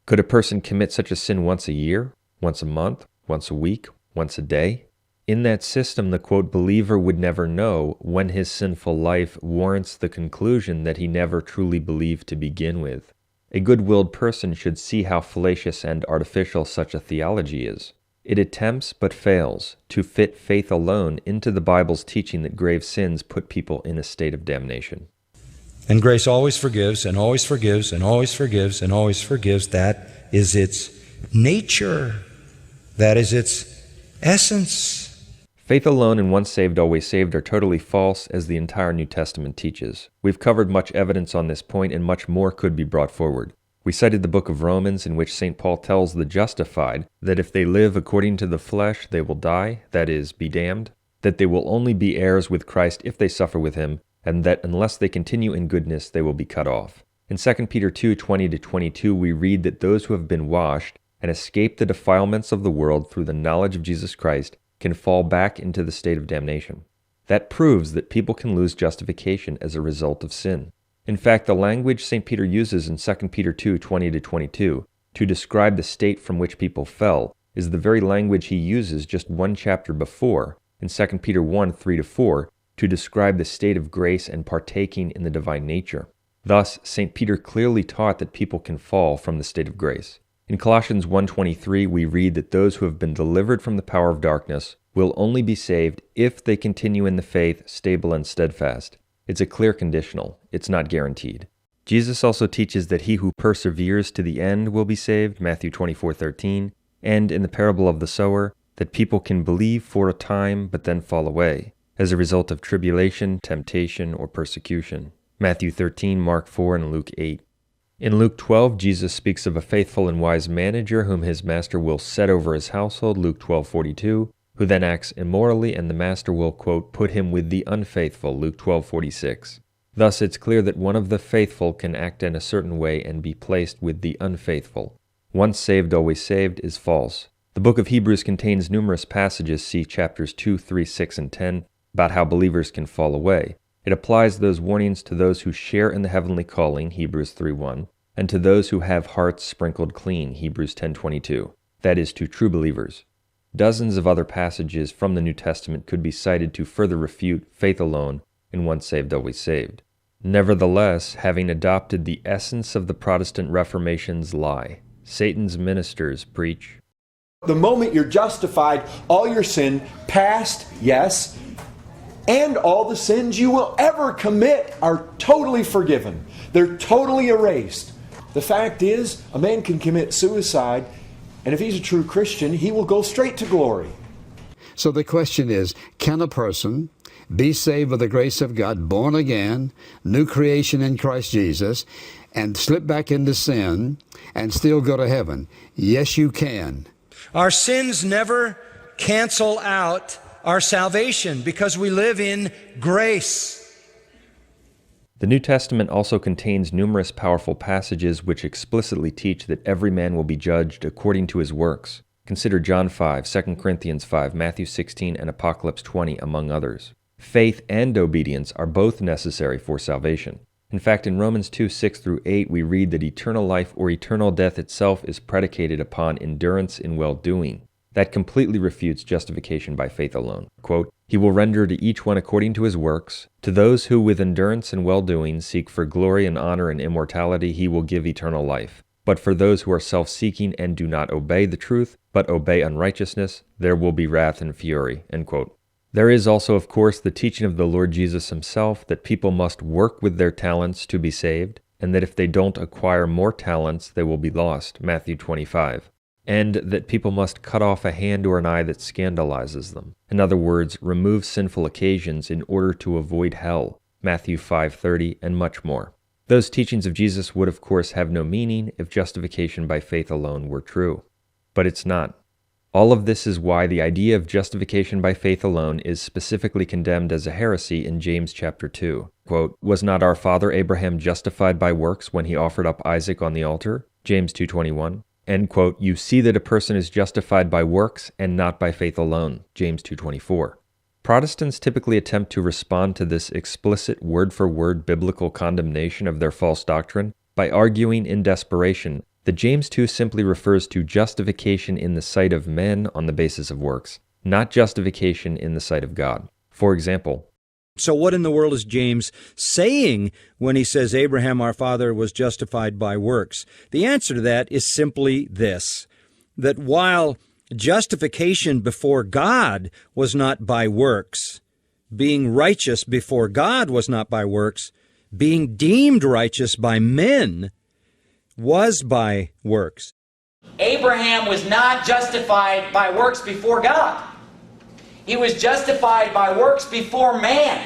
[SPEAKER 1] Could a person commit such a sin once a year, once a month, once a week, once a day? In that system, the quote believer would never know when his sinful life warrants the conclusion that he never truly believed to begin with. A good-willed person should see how fallacious and artificial such a theology is. It attempts, but fails, to fit faith alone into the Bible's teaching that grave sins put people in a state of damnation.
[SPEAKER 13] And grace always forgives, and always forgives, and always forgives, and always forgives. That is its nature. That is its essence.
[SPEAKER 1] Faith alone and once saved, always saved are totally false, as the entire New Testament teaches. We've covered much evidence on this point, and much more could be brought forward. We cited the book of Romans, in which St. Paul tells the justified that if they live according to the flesh, they will die, that is, be damned, that they will only be heirs with Christ if they suffer with him, and that unless they continue in goodness, they will be cut off. In 2 Peter 2:20-22, we read that those who have been washed and escaped the defilements of the world through the knowledge of Jesus Christ can fall back into the state of damnation. That proves that people can lose justification as a result of sin. In fact, the language St. Peter uses in 2 Peter 2:20-22 to describe the state from which people fell is the very language he uses just one chapter before, in 2 Peter 1:3-4, to describe the state of grace and partaking in the divine nature. Thus, St. Peter clearly taught that people can fall from the state of grace. In Colossians 1:23, we read that those who have been delivered from the power of darkness will only be saved if they continue in the faith, stable and steadfast. It's a clear conditional. It's not guaranteed. Jesus also teaches that he who perseveres to the end will be saved, Matthew 24:13, and in the parable of the sower, that people can believe for a time but then fall away, as a result of tribulation, temptation, or persecution, Matthew 13, Mark 4, and Luke 8. In Luke 12, Jesus speaks of a faithful and wise manager whom his master will set over his household, Luke 12:42, who then acts immorally, and the master will, quote, put him with the unfaithful, Luke 12:46. Thus, it's clear that one of the faithful can act in a certain way and be placed with the unfaithful. Once saved, always saved is false. The book of Hebrews contains numerous passages, see chapters 2, 3, 6, and 10, about how believers can fall away. It applies those warnings to those who share in the heavenly calling, Hebrews 3:1, and to those who have hearts sprinkled clean, Hebrews 10:22, that is, to true believers. Dozens of other passages from the New Testament could be cited to further refute faith alone and once saved, always saved. Nevertheless, having adopted the essence of the Protestant Reformation's lie, Satan's ministers preach,
[SPEAKER 15] the moment you're justified, all your sin, past, yes, and all the sins you will ever commit are totally forgiven. They're totally erased. The fact is, a man can commit suicide, and if he's a true Christian, he will go straight to glory.
[SPEAKER 14] So the question is, can a person be saved by the grace of God, born again, new creation in Christ Jesus, and slip back into sin and still go to heaven? Yes, you can.
[SPEAKER 13] Our sins never cancel out our salvation because we live in grace.
[SPEAKER 1] The New Testament also contains numerous powerful passages which explicitly teach that every man will be judged according to his works. Consider John 5, 2 Corinthians 5, Matthew 16, and Apocalypse 20, among others. Faith and obedience are both necessary for salvation. In fact, in Romans 2, 6 through 8, we read that eternal life or eternal death itself is predicated upon endurance in well-doing. That completely refutes justification by faith alone. Quote, "He will render to each one according to his works. To those who with endurance and well-doing seek for glory and honor and immortality, he will give eternal life. But for those who are self-seeking and do not obey the truth, but obey unrighteousness, there will be wrath and fury." End quote. There is also, of course, the teaching of the Lord Jesus himself that people must work with their talents to be saved, and that if they don't acquire more talents, they will be lost. Matthew 25. And that people must cut off a hand or an eye that scandalizes them. In other words, remove sinful occasions in order to avoid hell. Matthew 5:30, and much more. Those teachings of Jesus would, of course, have no meaning if justification by faith alone were true. But it's not. All of this is why the idea of justification by faith alone is specifically condemned as a heresy in James chapter 2. Quote, "Was not our father Abraham justified by works when he offered up Isaac on the altar?" James 2:21. End quote, "You see that a person is justified by works and not by faith alone." James 2:24. Protestants typically attempt to respond to this explicit word-for-word biblical condemnation of their false doctrine by arguing in desperation that James 2 simply refers to justification in the sight of men on the basis of works, not justification in the sight of God. For example,
[SPEAKER 16] so what in the world is James saying when he says Abraham our father was justified by works? The answer to that is simply this, that while justification before God was not by works, being righteous before God was not by works, being deemed righteous by men was by works.
[SPEAKER 10] Abraham was not justified by works before God. He was justified by works before man.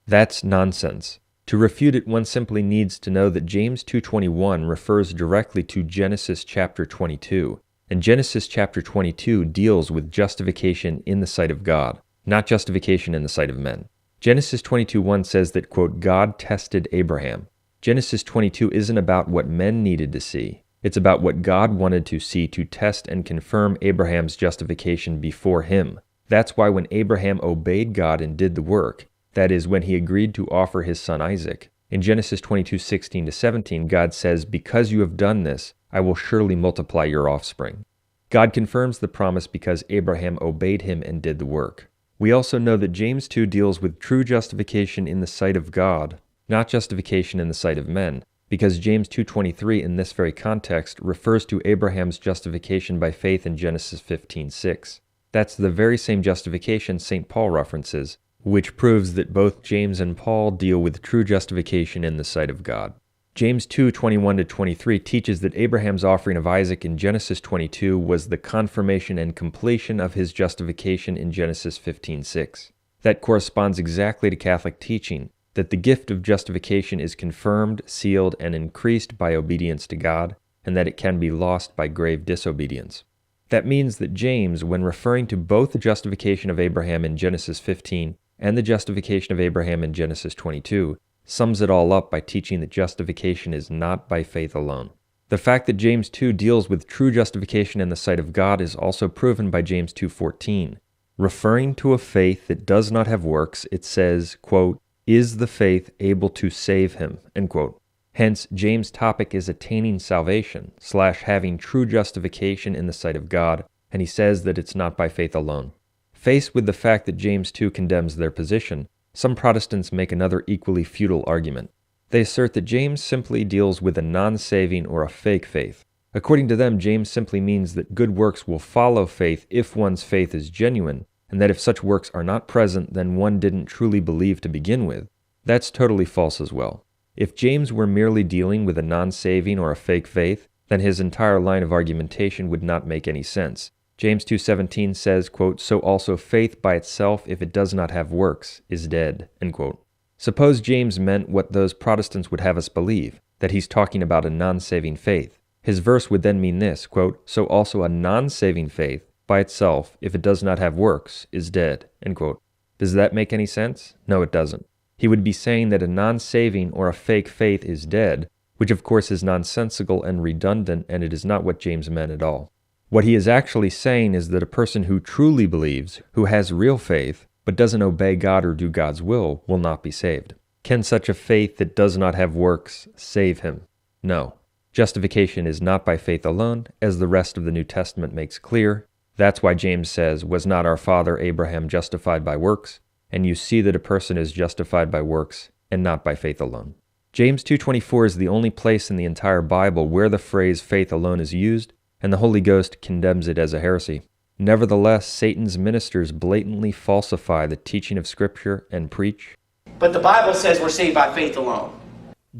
[SPEAKER 1] That's nonsense. To refute it, one simply needs to know that James 2:21 refers directly to Genesis chapter 22, and Genesis chapter 22 deals with justification in the sight of God, not justification in the sight of men. Genesis 22:1 says that, quote, "God tested Abraham." Genesis 22 isn't about what men needed to see. It's about what God wanted to see to test and confirm Abraham's justification before him. That's why when Abraham obeyed God and did the work, that is, when he agreed to offer his son Isaac, in Genesis 22:16-17, God says, "Because you have done this, I will surely multiply your offspring." God confirms the promise because Abraham obeyed him and did the work. We also know that James 2 deals with true justification in the sight of God, not justification in the sight of men, because James 2:23 in this very context refers to Abraham's justification by faith in Genesis 15:6. That's the very same justification St. Paul references, which proves that both James and Paul deal with true justification in the sight of God. James 2:21-23 teaches that Abraham's offering of Isaac in Genesis 22 was the confirmation and completion of his justification in Genesis 15:6. That corresponds exactly to Catholic teaching, that the gift of justification is confirmed, sealed, and increased by obedience to God, and that it can be lost by grave disobedience. That means that James, when referring to both the justification of Abraham in Genesis 15 and the justification of Abraham in Genesis 22, sums it all up by teaching that justification is not by faith alone. The fact that James 2 deals with true justification in the sight of God is also proven by James 2:14. Referring to a faith that does not have works, it says, quote, "Is the faith able to save him?" End quote. Hence, James' topic is attaining salvation / having true justification in the sight of God, and he says that it's not by faith alone. Faced with the fact that James 2 condemns their position, some Protestants make another equally futile argument. They assert that James simply deals with a non-saving or a fake faith. According to them, James simply means that good works will follow faith if one's faith is genuine, and that if such works are not present, then one didn't truly believe to begin with. That's totally false as well. If James were merely dealing with a non-saving or a fake faith, then his entire line of argumentation would not make any sense. James 2:17 says, quote, "So also faith by itself, if it does not have works, is dead." End quote. Suppose James meant what those Protestants would have us believe, that he's talking about a non-saving faith. His verse would then mean this, quote, "So also a non-saving faith, by itself, if it does not have works, is dead." End quote. Does that make any sense? No, it doesn't. He would be saying that a non-saving or a fake faith is dead, which of course is nonsensical and redundant, and it is not what James meant at all. What he is actually saying is that a person who truly believes, who has real faith, but doesn't obey God or do God's will not be saved. Can such a faith that does not have works save him? No. Justification is not by faith alone, as the rest of the New Testament makes clear. That's why James says, "Was not our father Abraham justified by works?" And you see that a person is justified by works and not by faith alone. James 2:24 is the only place in the entire Bible where the phrase faith alone is used, and the Holy Ghost condemns it as a heresy. Nevertheless, Satan's ministers blatantly falsify the teaching of Scripture and preach.
[SPEAKER 17] But the Bible says we're saved by faith alone.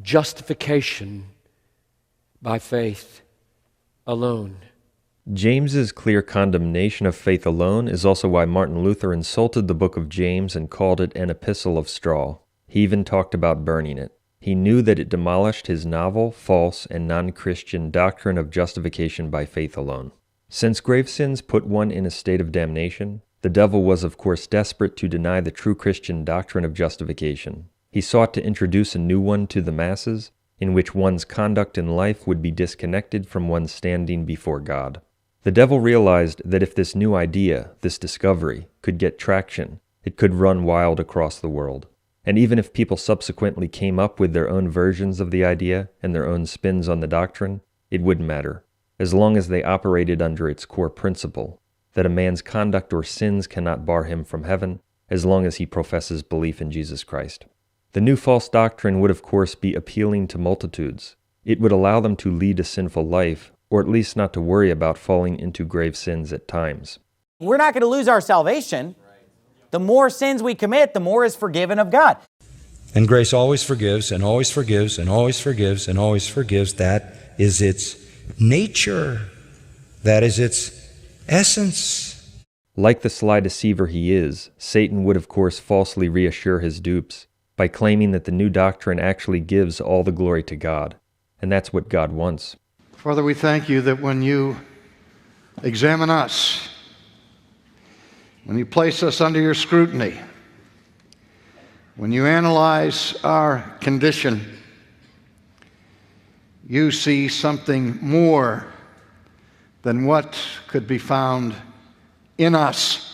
[SPEAKER 2] Justification by faith alone.
[SPEAKER 1] James's clear condemnation of faith alone is also why Martin Luther insulted the book of James and called it an epistle of straw. He even talked about burning it. He knew that it demolished his novel, false, and non-Christian doctrine of justification by faith alone. Since grave sins put one in a state of damnation, the devil was of course desperate to deny the true Christian doctrine of justification. He sought to introduce a new one to the masses, in which one's conduct in life would be disconnected from one's standing before God. The devil realized that if this new idea, this discovery, could get traction, it could run wild across the world. And even if people subsequently came up with their own versions of the idea and their own spins on the doctrine, it wouldn't matter, as long as they operated under its core principle, that a man's conduct or sins cannot bar him from heaven, as long as he professes belief in Jesus Christ. The new false doctrine would of course be appealing to multitudes. It would allow them to lead a sinful life, or at least not to worry about falling into grave sins at times.
[SPEAKER 10] We're not going to lose our salvation. The more sins we commit, the more is forgiven of God.
[SPEAKER 13] And grace always forgives, and always forgives, and always forgives, and always forgives. That is its nature. That is its essence.
[SPEAKER 1] Like the sly deceiver he is, Satan would of course falsely reassure his dupes by claiming that the new doctrine actually gives all the glory to God. And that's what God wants.
[SPEAKER 4] Father, we thank you that when you examine us, when you place us under your scrutiny, when you analyze our condition, you see something more than what could be found in us.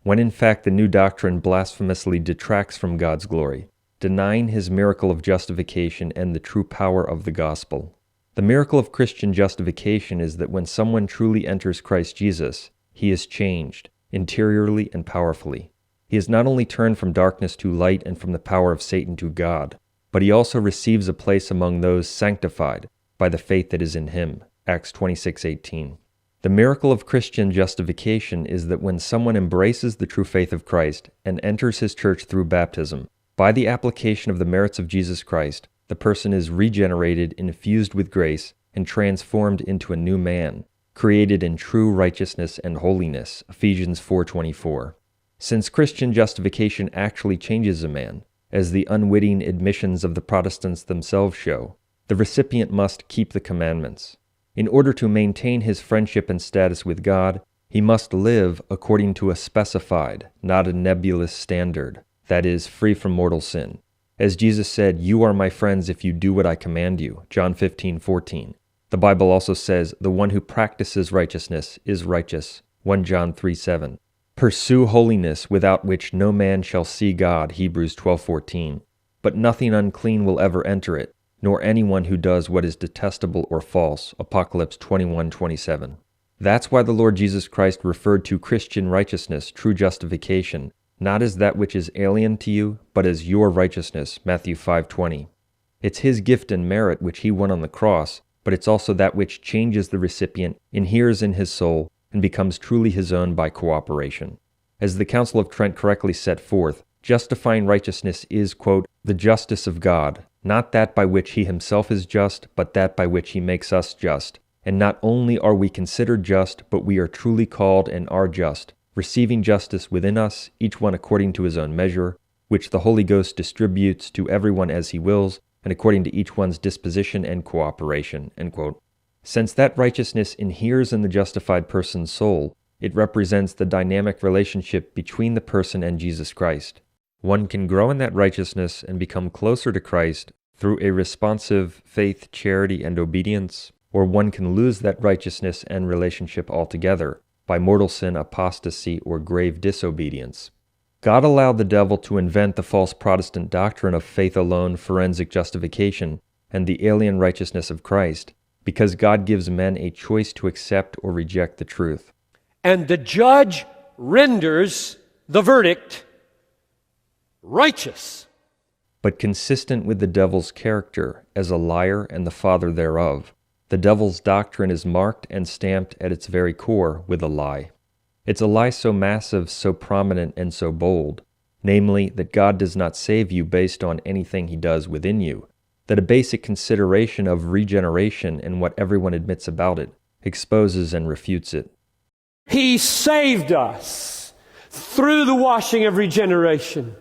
[SPEAKER 1] When in fact the new doctrine blasphemously detracts from God's glory, denying his miracle of justification and the true power of the gospel. The miracle of Christian justification is that when someone truly enters Christ Jesus, he is changed, interiorly and powerfully. He is not only turned from darkness to light and from the power of Satan to God, but he also receives a place among those sanctified by the faith that is in him. Acts 26:18. The miracle of Christian justification is that when someone embraces the true faith of Christ and enters his church through baptism, by the application of the merits of Jesus Christ, the person is regenerated, infused with grace, and transformed into a new man, created in true righteousness and holiness. Ephesians 4:24. Since Christian justification actually changes a man, as the unwitting admissions of the Protestants themselves show, the recipient must keep the commandments. In order to maintain his friendship and status with God, he must live according to a specified, not a nebulous standard, that is, free from mortal sin. As Jesus said, "You are my friends if you do what I command you," John 15:14. The Bible also says, "The one who practices righteousness is righteous," 1 John 3:7. "Pursue holiness, without which no man shall see God," Hebrews 12:14. "But nothing unclean will ever enter it, nor anyone who does what is detestable or false," Apocalypse 21:27. That's why the Lord Jesus Christ referred to Christian righteousness, true justification, not as that which is alien to you, but as your righteousness, Matthew 5:20. It's his gift and merit which he won on the cross, but it's also that which changes the recipient, inheres in his soul, and becomes truly his own by cooperation. As the Council of Trent correctly set forth, justifying righteousness is, quote, "the justice of God, not that by which he himself is just, but that by which he makes us just. And not only are we considered just, but we are truly called and are just, receiving justice within us, each one according to his own measure, which the Holy Ghost distributes to everyone as he wills, and according to each one's disposition and cooperation," end quote. Since that righteousness inheres in the justified person's soul, it represents the dynamic relationship between the person and Jesus Christ. One can grow in that righteousness and become closer to Christ through a responsive faith, charity, and obedience, or one can lose that righteousness and relationship altogether by mortal sin, apostasy, or grave disobedience. God allowed the devil to invent the false Protestant doctrine of faith alone, forensic justification, and the alien righteousness of Christ, because God gives men a choice to accept or reject the truth.
[SPEAKER 18] And the judge renders the verdict righteous.
[SPEAKER 1] But consistent with the devil's character as a liar and the father thereof, the devil's doctrine is marked and stamped at its very core with a lie. It's a lie so massive, so prominent, and so bold, namely that God does not save you based on anything He does within you, that a basic consideration of regeneration and what everyone admits about it exposes and refutes it.
[SPEAKER 18] He saved us through the washing of regeneration.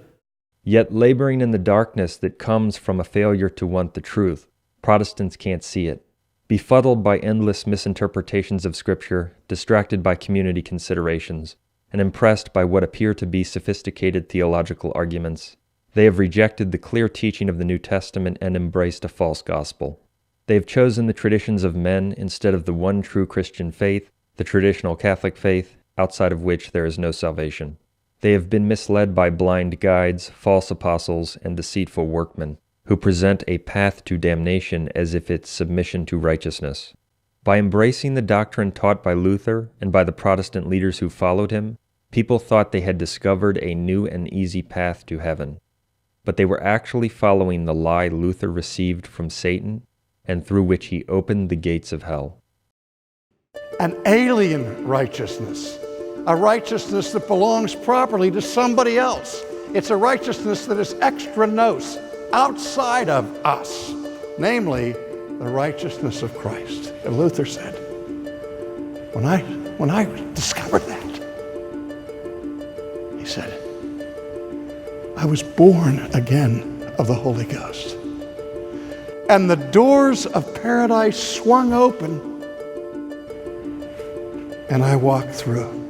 [SPEAKER 1] Yet laboring in the darkness that comes from a failure to want the truth, Protestants can't see it. Befuddled by endless misinterpretations of Scripture, distracted by community considerations, and impressed by what appear to be sophisticated theological arguments, they have rejected the clear teaching of the New Testament and embraced a false gospel. They have chosen the traditions of men instead of the one true Christian faith, the traditional Catholic faith, outside of which there is no salvation. They have been misled by blind guides, false apostles, and deceitful workmen, who present a path to damnation as if it's submission to righteousness. By embracing the doctrine taught by Luther and by the Protestant leaders who followed him, people thought they had discovered a new and easy path to heaven. But they were actually following the lie Luther received from Satan and through which he opened the gates of hell.
[SPEAKER 4] An alien righteousness, a righteousness that belongs properly to somebody else. It's a righteousness that is extra nos, outside of us, namely the righteousness of Christ. And Luther said, when I discovered that, he said, I was born again of the Holy Ghost. And the doors of paradise swung open, and I walked through.